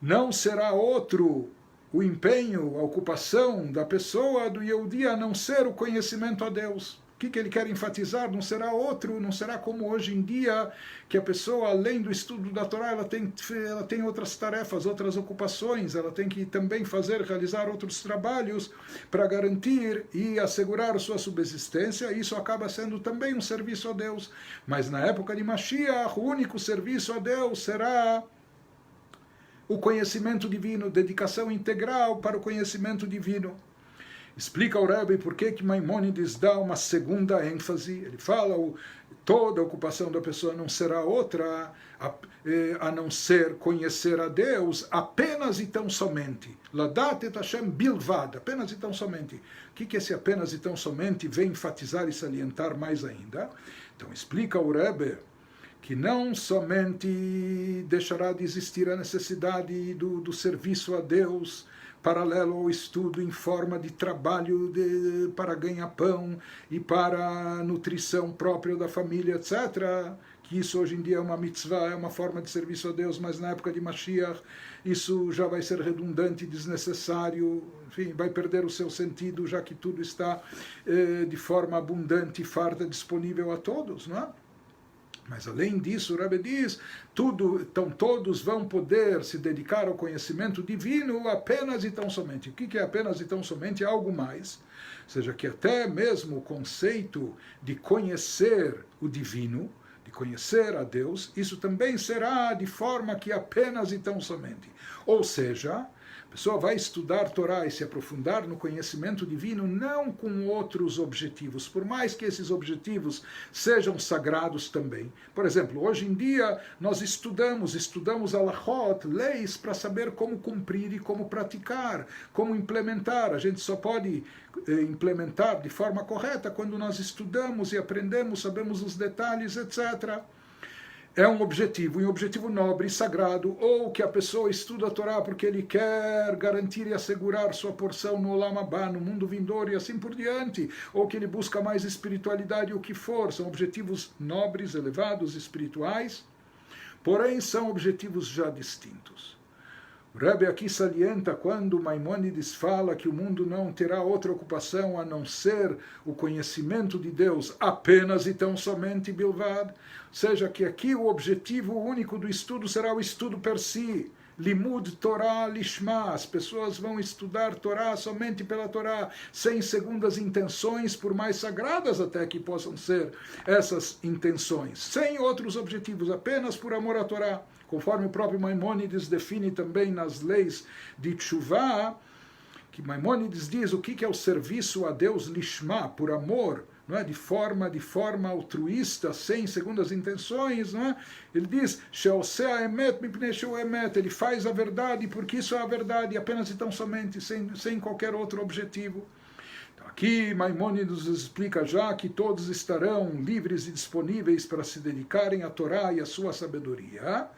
não será outro o empenho, a ocupação da pessoa do Yehudi a não ser o conhecimento a Deus. O que ele quer enfatizar? Não será outro, não será como hoje em dia, que a pessoa, além do estudo da Torá, ela tem outras tarefas, outras ocupações, ela tem que também realizar outros trabalhos para garantir e assegurar sua subsistência. Isso acaba sendo também um serviço a Deus. Mas na época de Mashiach, o único serviço a Deus será o conhecimento divino, dedicação integral para o conhecimento divino. Explica o Rebbe por que Maimônides dá uma segunda ênfase. Ele fala, toda a ocupação da pessoa não será outra a não ser conhecer a Deus apenas e tão somente. Ladat et Hashem bilvad, apenas e tão somente. O que esse apenas e tão somente vem enfatizar e salientar mais ainda? Então explica o Rebbe que não somente deixará de existir a necessidade do serviço a Deus, paralelo ao estudo em forma de trabalho para ganhar pão e para a nutrição própria da família, etc., que isso hoje em dia é uma mitzvah, é uma forma de serviço a Deus, mas na época de Mashiach isso já vai ser redundante, desnecessário, enfim, vai perder o seu sentido, já que tudo está de forma abundante e farta disponível a todos, não é? Mas além disso, o Rebbe diz, então todos vão poder se dedicar ao conhecimento divino apenas e tão somente. O que é apenas e tão somente? É algo mais. Ou seja, que até mesmo o conceito de conhecer o divino, de conhecer a Deus, isso também será de forma que apenas e tão somente. Ou seja, a pessoa vai estudar Torá e se aprofundar no conhecimento divino não com outros objetivos, por mais que esses objetivos sejam sagrados também. Por exemplo, hoje em dia nós estudamos alachot, leis, para saber como cumprir e como praticar, como implementar. A gente só pode implementar de forma correta quando nós estudamos e aprendemos, sabemos os detalhes, etc. É um objetivo nobre e sagrado, ou que a pessoa estuda a Torá porque ele quer garantir e assegurar sua porção no Olam Abá, no mundo vindouro e assim por diante, ou que ele busca mais espiritualidade, o que for, são objetivos nobres, elevados, espirituais, porém são objetivos já distintos. O Rebbe aqui salienta quando Maimônides fala que o mundo não terá outra ocupação a não ser o conhecimento de Deus apenas e tão somente bilvad, ou seja, que aqui o objetivo único do estudo será o estudo per si, limud Torah lishma, as pessoas vão estudar Torá somente pela Torá, sem segundas intenções, por mais sagradas até que possam ser essas intenções, sem outros objetivos, apenas por amor à Torá. Conforme o próprio Maimônides define também nas leis de Teshuvah, que Maimônides diz o que é o serviço a Deus lishma, por amor, não é? de forma altruísta, sem segundas intenções, não é? Ele diz, ele faz a verdade porque isso é a verdade, apenas e tão somente, sem qualquer outro objetivo. Aqui Maimônides explica já que todos estarão livres e disponíveis para se dedicarem à Torá e à sua sabedoria.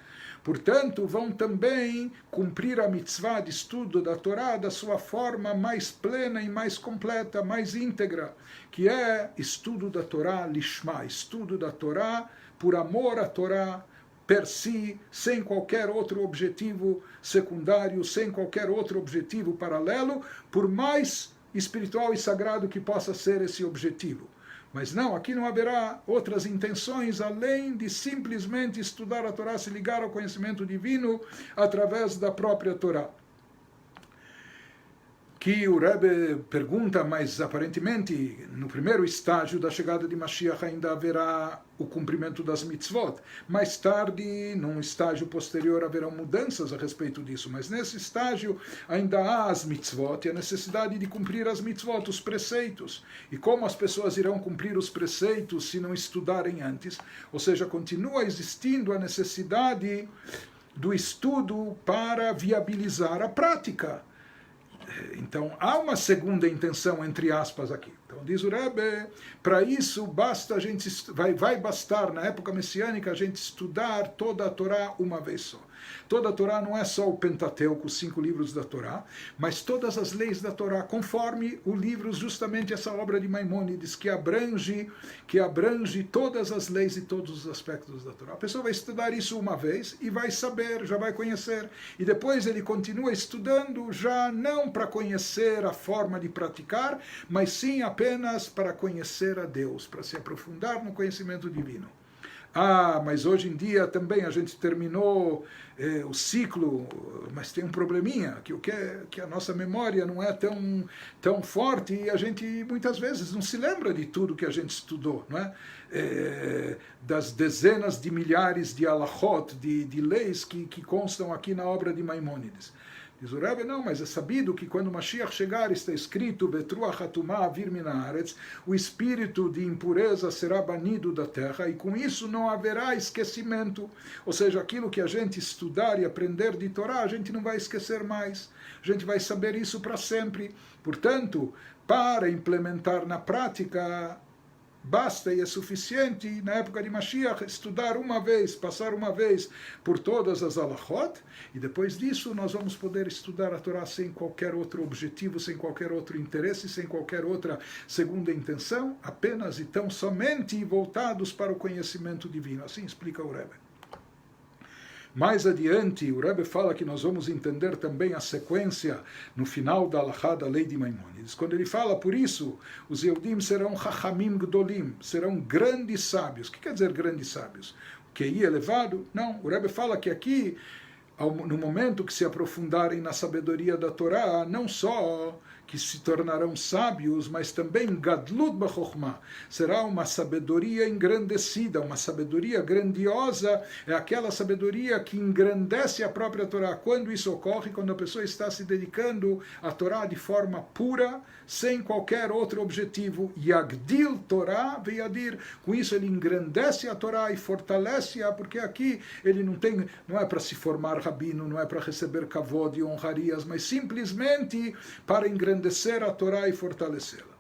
Portanto, vão também cumprir a mitzvah de estudo da Torá da sua forma mais plena e mais completa, mais íntegra, que é estudo da Torá lishma, estudo da Torá por amor à Torá, per si, sem qualquer outro objetivo secundário, sem qualquer outro objetivo paralelo, por mais espiritual e sagrado que possa ser esse objetivo. Mas não, aqui não haverá outras intenções além de simplesmente estudar a Torá, se ligar ao conhecimento divino através da própria Torá. Que o Rebbe pergunta, mas aparentemente no primeiro estágio da chegada de Mashiach ainda haverá o cumprimento das mitzvot. Mais tarde, num estágio posterior, haverão mudanças a respeito disso, mas nesse estágio ainda há as mitzvot e a necessidade de cumprir as mitzvot, os preceitos. E como as pessoas irão cumprir os preceitos se não estudarem antes? Ou seja, continua existindo a necessidade do estudo para viabilizar a prática. Então, há uma segunda intenção, entre aspas, aqui. Então, diz o Rebbe, para isso basta a gente, vai bastar, na época messiânica, a gente estudar toda a Torá uma vez só. Toda a Torá não é só o Pentateuco, os 5 livros da Torá, mas todas as leis da Torá, conforme o livro, justamente essa obra de Maimônides, que abrange todas as leis e todos os aspectos da Torá. A pessoa vai estudar isso uma vez e vai saber, já vai conhecer. E depois ele continua estudando, já não para conhecer a forma de praticar, mas sim apenas para conhecer a Deus, para se aprofundar no conhecimento divino. Mas hoje em dia também a gente terminou o ciclo, mas tem um probleminha, que a nossa memória não é tão forte e a gente muitas vezes não se lembra de tudo que a gente estudou, não é? Das dezenas de milhares de alachot, de leis que constam aqui na obra de Maimônides. Diz o Rebbe, não, mas é sabido que quando Mashiach chegar está escrito Betruach Hatumah Avir Min Haaretz, o espírito de impureza será banido da terra e com isso não haverá esquecimento. Ou seja, aquilo que a gente estudar e aprender de Torá, a gente não vai esquecer mais. A gente vai saber isso para sempre. Portanto, para implementar na prática, basta e é suficiente, na época de Mashiach, estudar uma vez, passar uma vez por todas as alachot, e depois disso nós vamos poder estudar a Torá sem qualquer outro objetivo, sem qualquer outro interesse, sem qualquer outra segunda intenção, apenas e tão somente voltados para o conhecimento divino. Assim explica o Rebbe. Mais adiante, o Rebbe fala que nós vamos entender também a sequência no final da Alahá da lei de Maimônides. Quando ele fala, por isso, os Yehudim serão Chachamim Gdolim, serão grandes sábios. O que quer dizer grandes sábios? O QI elevado? Não, o Rebbe fala que aqui, no momento que se aprofundarem na sabedoria da Torá, não só que se tornarão sábios, mas também Gadlut B'Chokhmah, será uma sabedoria engrandecida, uma sabedoria grandiosa, é aquela sabedoria que engrandece a própria Torá. Quando isso ocorre? Quando a pessoa está se dedicando à Torá de forma pura, sem qualquer outro objetivo. Yagdil Torá veyadir, com isso ele engrandece a Torá e fortalece-a, porque aqui ele não é para se formar rabino, não é para receber kavod e honrarias, mas simplesmente para engrandecer a Torá e fortalecê-la.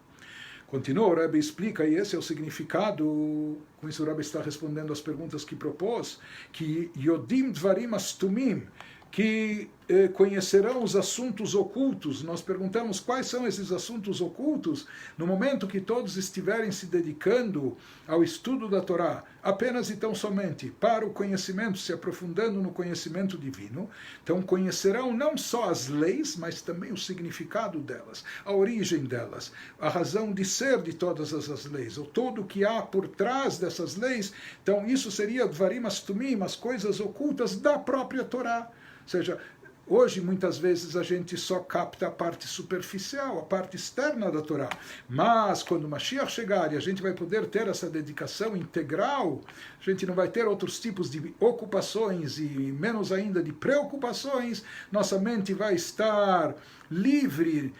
Continua, o Rebbe explica, e esse é o significado, com isso o Rebbe está respondendo às perguntas que propôs, que Yodim Dvarim Astumim, que conhecerão os assuntos ocultos. Nós perguntamos quais são esses assuntos ocultos no momento que todos estiverem se dedicando ao estudo da Torá, apenas e tão somente para o conhecimento, se aprofundando no conhecimento divino. Então conhecerão não só as leis, mas também o significado delas, a origem delas, a razão de ser de todas essas leis, ou todo o que há por trás dessas leis. Então isso seria Dvarim Astumim, as coisas ocultas da própria Torá. Ou seja, hoje muitas vezes a gente só capta a parte superficial, a parte externa da Torá. Mas quando o Mashiach chegar e a gente vai poder ter essa dedicação integral, a gente não vai ter outros tipos de ocupações e menos ainda de preocupações, nossa mente vai estar livre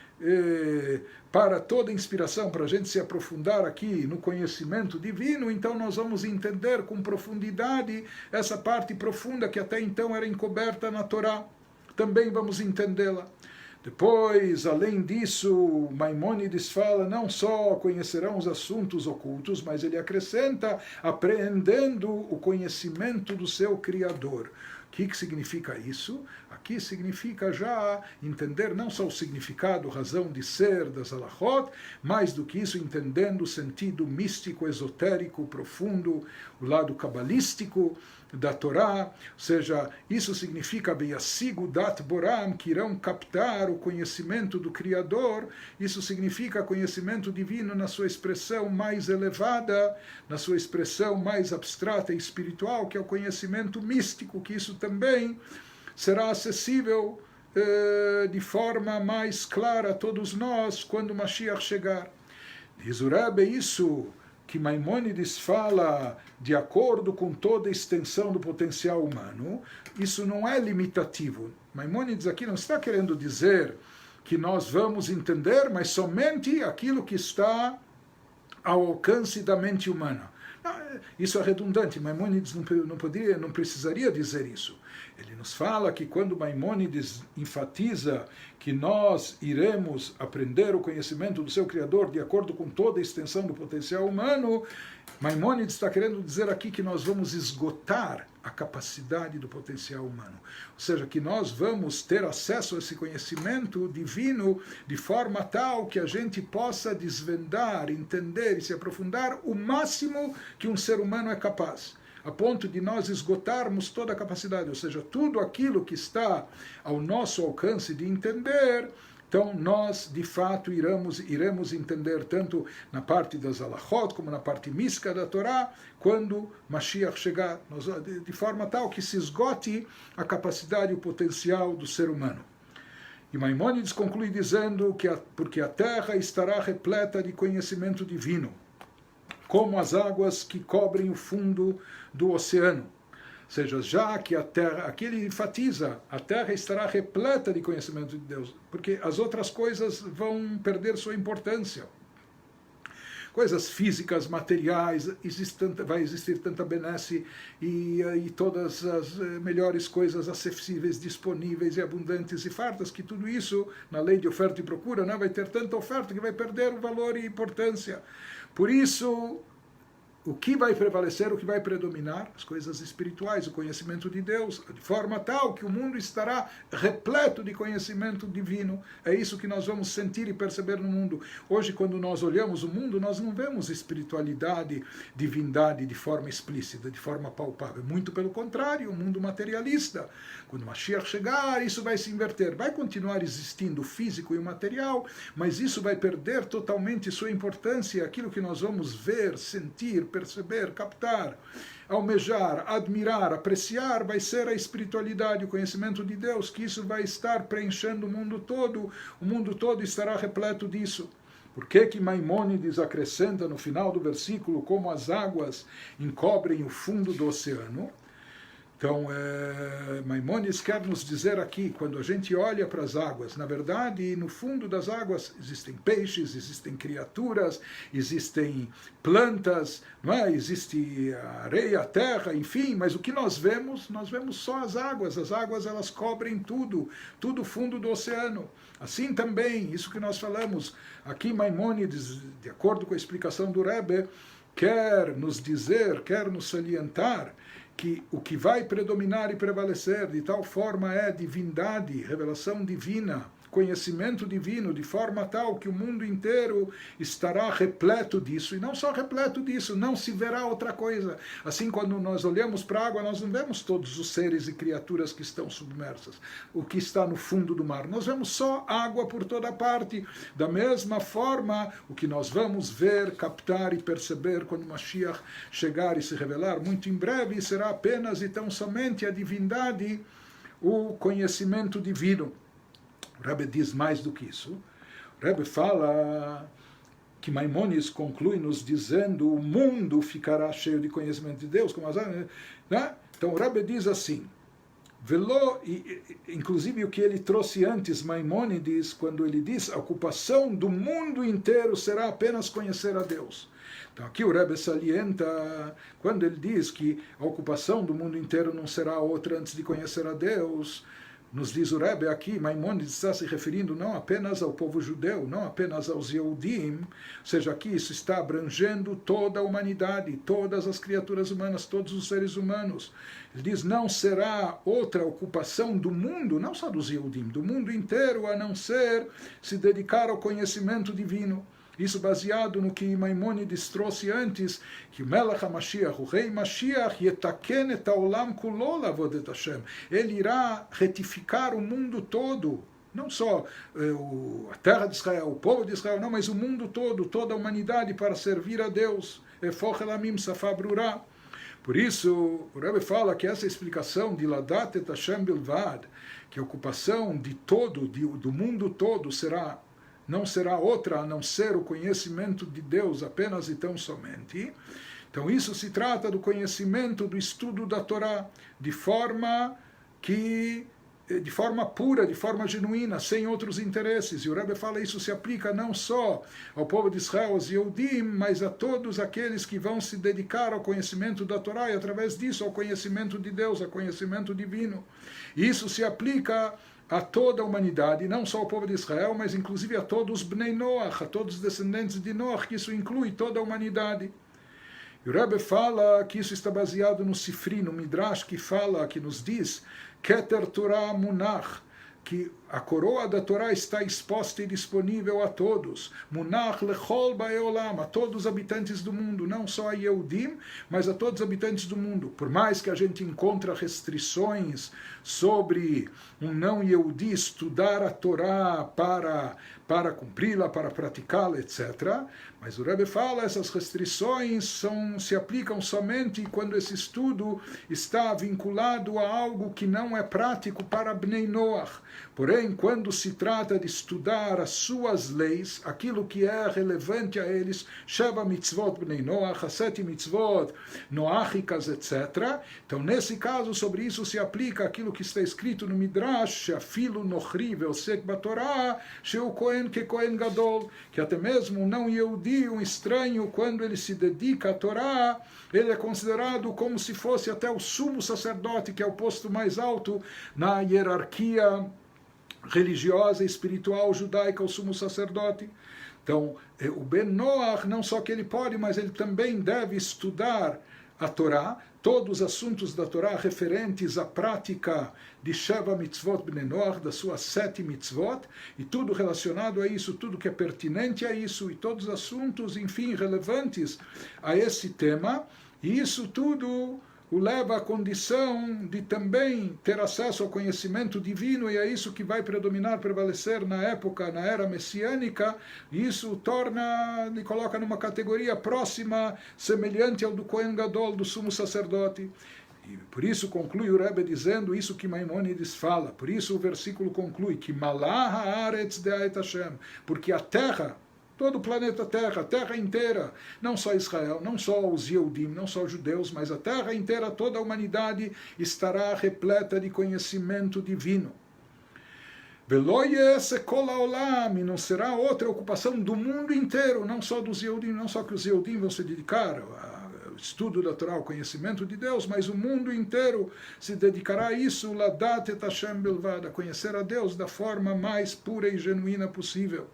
para toda inspiração, para a gente se aprofundar aqui no conhecimento divino. Então nós vamos entender com profundidade essa parte profunda que até então era encoberta na Torá. Também vamos entendê-la. Depois, além disso, Maimônides fala, não só conhecerão os assuntos ocultos, mas ele acrescenta, apreendendo o conhecimento do seu Criador. O que significa isso? Aqui significa já entender não só o significado, razão de ser das alachot, mais do que isso, entendendo o sentido místico, esotérico, profundo, o lado cabalístico da Torá. Ou seja, isso significa Beyasigu Dat Boram, que irão captar o conhecimento do Criador. Isso significa conhecimento divino na sua expressão mais elevada, na sua expressão mais abstrata e espiritual, que é o conhecimento místico, que isso também será acessível de forma mais clara a todos nós quando o Mashiach chegar. Diz o Rebbe isso, que Maimônides fala de acordo com toda a extensão do potencial humano, isso não é limitativo. Maimônides aqui não está querendo dizer que nós vamos entender, mas somente aquilo que está ao alcance da mente humana. Isso é redundante, Maimônides não precisaria dizer isso. Ele nos fala que quando Maimônides enfatiza que nós iremos aprender o conhecimento do seu Criador de acordo com toda a extensão do potencial humano, Maimônides está querendo dizer aqui que nós vamos esgotar a capacidade do potencial humano. Ou seja, que nós vamos ter acesso a esse conhecimento divino de forma tal que a gente possa desvendar, entender e se aprofundar o máximo que um ser humano é capaz, a ponto de nós esgotarmos toda a capacidade, ou seja, tudo aquilo que está ao nosso alcance de entender. Então nós, de fato, iremos entender tanto na parte das alachot, como na parte mística da Torá, quando Mashiach chegar, de forma tal que se esgote a capacidade e o potencial do ser humano. E Maimônides conclui dizendo que porque a terra estará repleta de conhecimento divino, como as águas que cobrem o fundo do oceano. seja, já que a terra, aqui ele enfatiza, a terra estará repleta de conhecimento de Deus, porque as outras coisas vão perder sua importância. Coisas físicas, materiais, vai existir tanta benesse e todas as melhores coisas acessíveis, disponíveis e abundantes e fartas, que tudo isso, na lei de oferta e procura, vai ter tanta oferta que vai perder o valor e importância. Por isso, o que vai prevalecer, o que vai predominar? As coisas espirituais, o conhecimento de Deus, de forma tal que o mundo estará repleto de conhecimento divino. É isso que nós vamos sentir e perceber no mundo. Hoje, quando nós olhamos o mundo, nós não vemos espiritualidade, divindade de forma explícita, de forma palpável. Muito pelo contrário, um mundo materialista. Quando Mashiach chegar, isso vai se inverter. Vai continuar existindo o físico e o material, mas isso vai perder totalmente sua importância. Aquilo que nós vamos ver, sentir, perceber, captar, almejar, admirar, apreciar, vai ser a espiritualidade, o conhecimento de Deus, que isso vai estar preenchendo o mundo todo estará repleto disso. Por que Maimônides acrescenta no final do versículo como as águas encobrem o fundo do oceano? Então, Maimônides quer nos dizer aqui, quando a gente olha para as águas, na verdade, no fundo das águas existem peixes, existem criaturas, existem plantas, não é? Existe a areia, a terra, enfim, mas o que nós vemos só as águas elas cobrem tudo o fundo do oceano. Assim também, isso que nós falamos, aqui Maimônides, de acordo com a explicação do Rebbe, quer nos dizer, quer nos salientar, que o que vai predominar e prevalecer de tal forma é divindade, revelação divina, conhecimento divino, de forma tal que o mundo inteiro estará repleto disso, e não só repleto disso, não se verá outra coisa. Assim, quando nós olhamos para a água, nós não vemos todos os seres e criaturas que estão submersas, o que está no fundo do mar, nós vemos só água por toda parte. Da mesma forma, o que nós vamos ver, captar e perceber quando Mashiach chegar e se revelar muito em breve, será apenas e tão somente a divindade, o conhecimento divino. O Rebbe diz mais do que isso. O Rebbe fala que Maimônides conclui nos dizendo: o mundo ficará cheio de conhecimento de Deus, como né? Então o Rebbe diz assim, inclusive o que ele trouxe antes, Maimônides, quando ele diz: a ocupação do mundo inteiro será apenas conhecer a Deus. Então aqui o Rebbe salienta, quando ele diz que a ocupação do mundo inteiro não será outra antes de conhecer a Deus, nos diz o Rebbe aqui, Maimônides está se referindo não apenas ao povo judeu, não apenas aos Yehudim, ou seja, aqui isso está abrangendo toda a humanidade, todas as criaturas humanas, todos os seres humanos. Ele diz, não será outra ocupação do mundo, não só dos Yehudim, do mundo inteiro, a não ser se dedicar ao conhecimento divino. Isso baseado no que Maimônides trouxe antes, que o Melech HaMashiach, o rei Mashiach, yetaken et haolam kulo la'avodat Hashem. Ele irá retificar o mundo todo, não só a terra de Israel, o povo de Israel, não, mas o mundo todo, toda a humanidade para servir a Deus. Efoch elamim safá brurá. Por isso, o Rebbe fala que essa explicação de Ladat et Hashem bilvad, que a ocupação de todo, do mundo todo, não será outra a não ser o conhecimento de Deus apenas e tão somente. Então isso se trata do conhecimento, do estudo da Torá, de forma pura, de forma genuína, sem outros interesses. E o Rebbe fala isso se aplica não só ao povo de Israel, aos Yehudim, mas a todos aqueles que vão se dedicar ao conhecimento da Torá e através disso ao conhecimento de Deus, ao conhecimento divino. E isso se aplica a toda a humanidade, não só ao povo de Israel, mas inclusive a todos os Bnei Noach, a todos os descendentes de Noach, que isso inclui toda a humanidade. E o Rebbe fala que isso está baseado no Sifri, no Midrash, que nos diz Keter Torah Munach, que a coroa da Torá está exposta e disponível a todos. Munach lechol ba'eolam, a todos os habitantes do mundo, não só a Yehudim, mas a todos os habitantes do mundo. Por mais que a gente encontre restrições sobre um não Yehudi estudar a Torá para para cumpri-la, para praticá-la, etc. Mas o Rebbe fala, essas restrições se aplicam somente quando esse estudo está vinculado a algo que não é prático para Bnei Noach. Porém, quando se trata de estudar as suas leis, aquilo que é relevante a eles, Sheva Mitzvot Bnei Noach, as 7 Mitzvot Noachicas, etc. Então, nesse caso, sobre isso se aplica aquilo que está escrito no Midrash, Afilu Nochri Veosek Batorah, Sheu Kohen que Kohen Gadol, que até mesmo um não Yehudi, um estranho, quando ele se dedica à Torá, ele é considerado como se fosse até o sumo sacerdote, que é o posto mais alto na hierarquia religiosa e espiritual judaica, o sumo sacerdote. Então, o Ben Noach, não só que ele pode, mas ele também deve estudar a Torá, todos os assuntos da Torá referentes à prática de Sheva Mitzvot Bnei Noach, das suas 7 mitzvot, e tudo relacionado a isso, tudo que é pertinente a isso, e todos os assuntos, enfim, relevantes a esse tema, e isso tudo o leva à condição de também ter acesso ao conhecimento divino, e é isso que vai predominar, prevalecer na época, na era messiânica, e isso torna, lhe coloca numa categoria próxima, semelhante ao do Kohen Gadol, do sumo sacerdote. E por isso conclui o Rebbe dizendo isso que Maimônides fala, por isso o versículo conclui, que Malah haaretz de'aet Hashem, porque a terra, todo o planeta Terra, a Terra inteira, não só Israel, não só os Yehudim, não só os judeus, mas a Terra inteira, toda a humanidade estará repleta de conhecimento divino. E não será outra ocupação do mundo inteiro, não só dos Yehudim, não só que os Yehudim vão se dedicar ao estudo da Torá, ao conhecimento de Deus, mas o mundo inteiro se dedicará a isso, Ladat et Hashem Belvad, a conhecer a Deus da forma mais pura e genuína possível.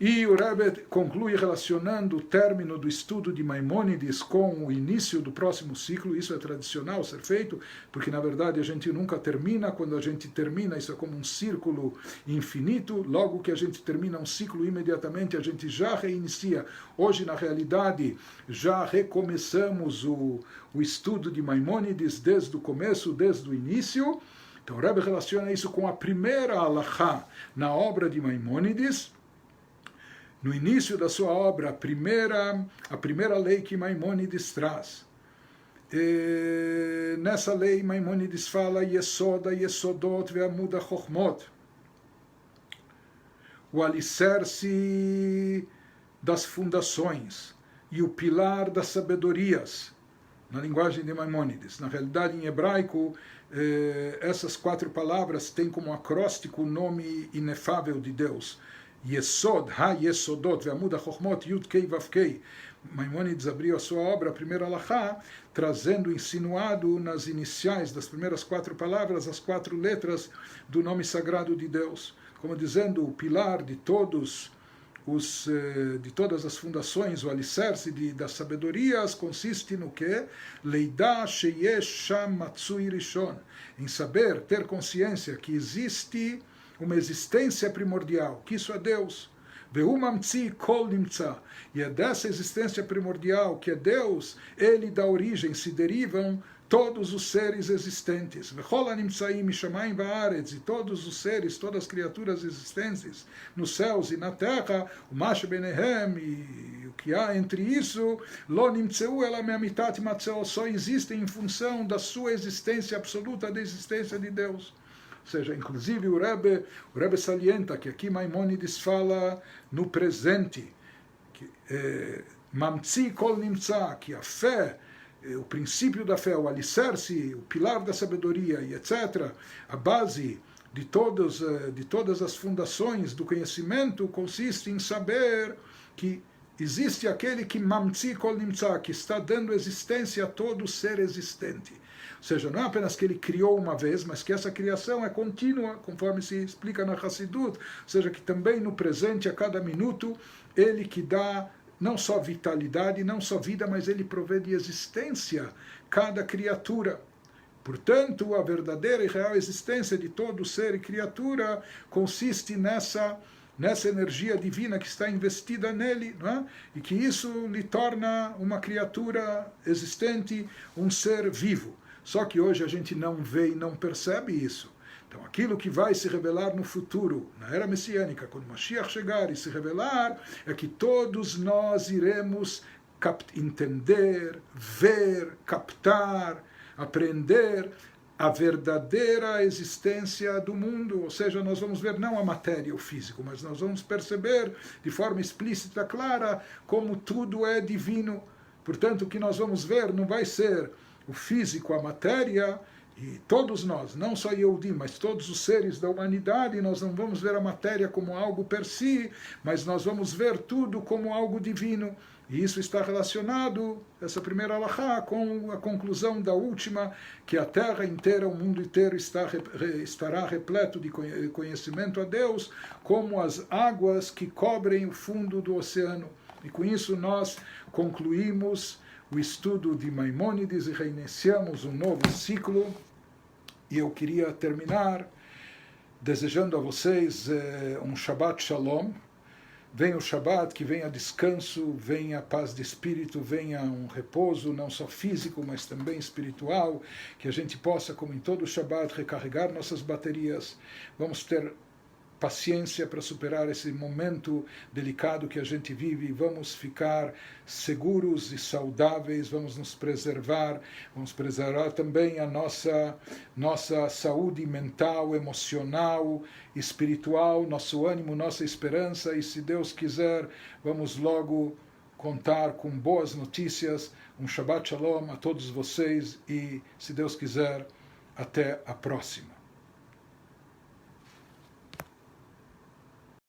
E o Rebbe conclui relacionando o término do estudo de Maimônides com o início do próximo ciclo. Isso é tradicional ser feito, porque na verdade a gente nunca termina. Quando a gente termina, isso é como um círculo infinito. Logo que a gente termina um ciclo, imediatamente a gente já reinicia. Hoje, na realidade, já recomeçamos o estudo de Maimônides desde o começo, desde o início. Então o Rebbe relaciona isso com a primeira halachá na obra de Maimônides. No início da sua obra, a primeira lei que Maimônides traz. Nessa lei, Maimônides fala Yesoda, Yesodot ve'amuda chokhmot, o alicerce das fundações e o pilar das sabedorias, na linguagem de Maimônides. Na realidade, em hebraico, essas 4 palavras têm como acróstico o nome inefável de Deus. Yesod, Ha-Yesodot, Ve'amud HaChochmot, Yud-Kei Vav-Kei. Maimônides abriu a sua obra, a primeira alahá, trazendo insinuado nas iniciais das primeiras 4 palavras as 4 letras do nome sagrado de Deus, como dizendo o pilar de todas as fundações, o alicerce das sabedorias consiste no que? Leidá sheyesh sham matzui rishon, em saber, ter consciência que existe uma existência primordial, que isso é Deus. E é dessa existência primordial, que é Deus, ele dá origem, se derivam todos os seres existentes. E todos os seres, todas as criaturas existentes nos céus e na terra, o Mash Benehem, e o que há entre isso, só existem em função da sua existência absoluta, da existência de Deus. Ou seja, inclusive o Rebbe salienta que aqui Maimônides fala no presente, que Mamtzi Kol Nimtza, que a fé, o princípio da fé, o alicerce, o pilar da sabedoria e etc., a base de todas as fundações do conhecimento consiste em saber que existe aquele que Mamtzi Kol Nimtza, que está dando existência a todo ser existente. Ou seja, não é apenas que ele criou uma vez, mas que essa criação é contínua, conforme se explica na Hassidut. Ou seja, que também no presente, a cada minuto, ele que dá não só vitalidade, não só vida, mas ele provê de existência cada criatura. Portanto, a verdadeira e real existência de todo ser e criatura consiste nessa energia divina que está investida nele, não é? E que isso lhe torna uma criatura existente, um ser vivo. Só que hoje a gente não vê e não percebe isso. Então, aquilo que vai se revelar no futuro, na era messiânica, quando Mashiach chegar e se revelar, é que todos nós iremos entender, ver, captar, aprender a verdadeira existência do mundo, ou seja, nós vamos ver não a matéria, o físico, mas nós vamos perceber de forma explícita, clara, como tudo é divino. Portanto, o que nós vamos ver não vai ser o físico, a matéria, e todos nós, não só Yehudi, mas todos os seres da humanidade, nós não vamos ver a matéria como algo per si, mas nós vamos ver tudo como algo divino. E isso está relacionado, essa primeira alahá, com a conclusão da última, que a terra inteira, o mundo inteiro estará repleto de conhecimento a Deus, como as águas que cobrem o fundo do oceano. E com isso nós concluímos o estudo de Maimônides e reiniciamos um novo ciclo. E eu queria terminar desejando a vocês um Shabbat Shalom. Venha o Shabbat, que venha descanso, venha paz de espírito, venha um repouso, não só físico, mas também espiritual, que a gente possa, como em todo Shabbat, recarregar nossas baterias. Vamos ter paciência para superar esse momento delicado que a gente vive, vamos ficar seguros e saudáveis, vamos nos preservar, vamos preservar também a nossa saúde mental, emocional, espiritual, nosso ânimo, nossa esperança, e se Deus quiser, vamos logo contar com boas notícias. Um Shabbat Shalom a todos vocês e, se Deus quiser, até a próxima.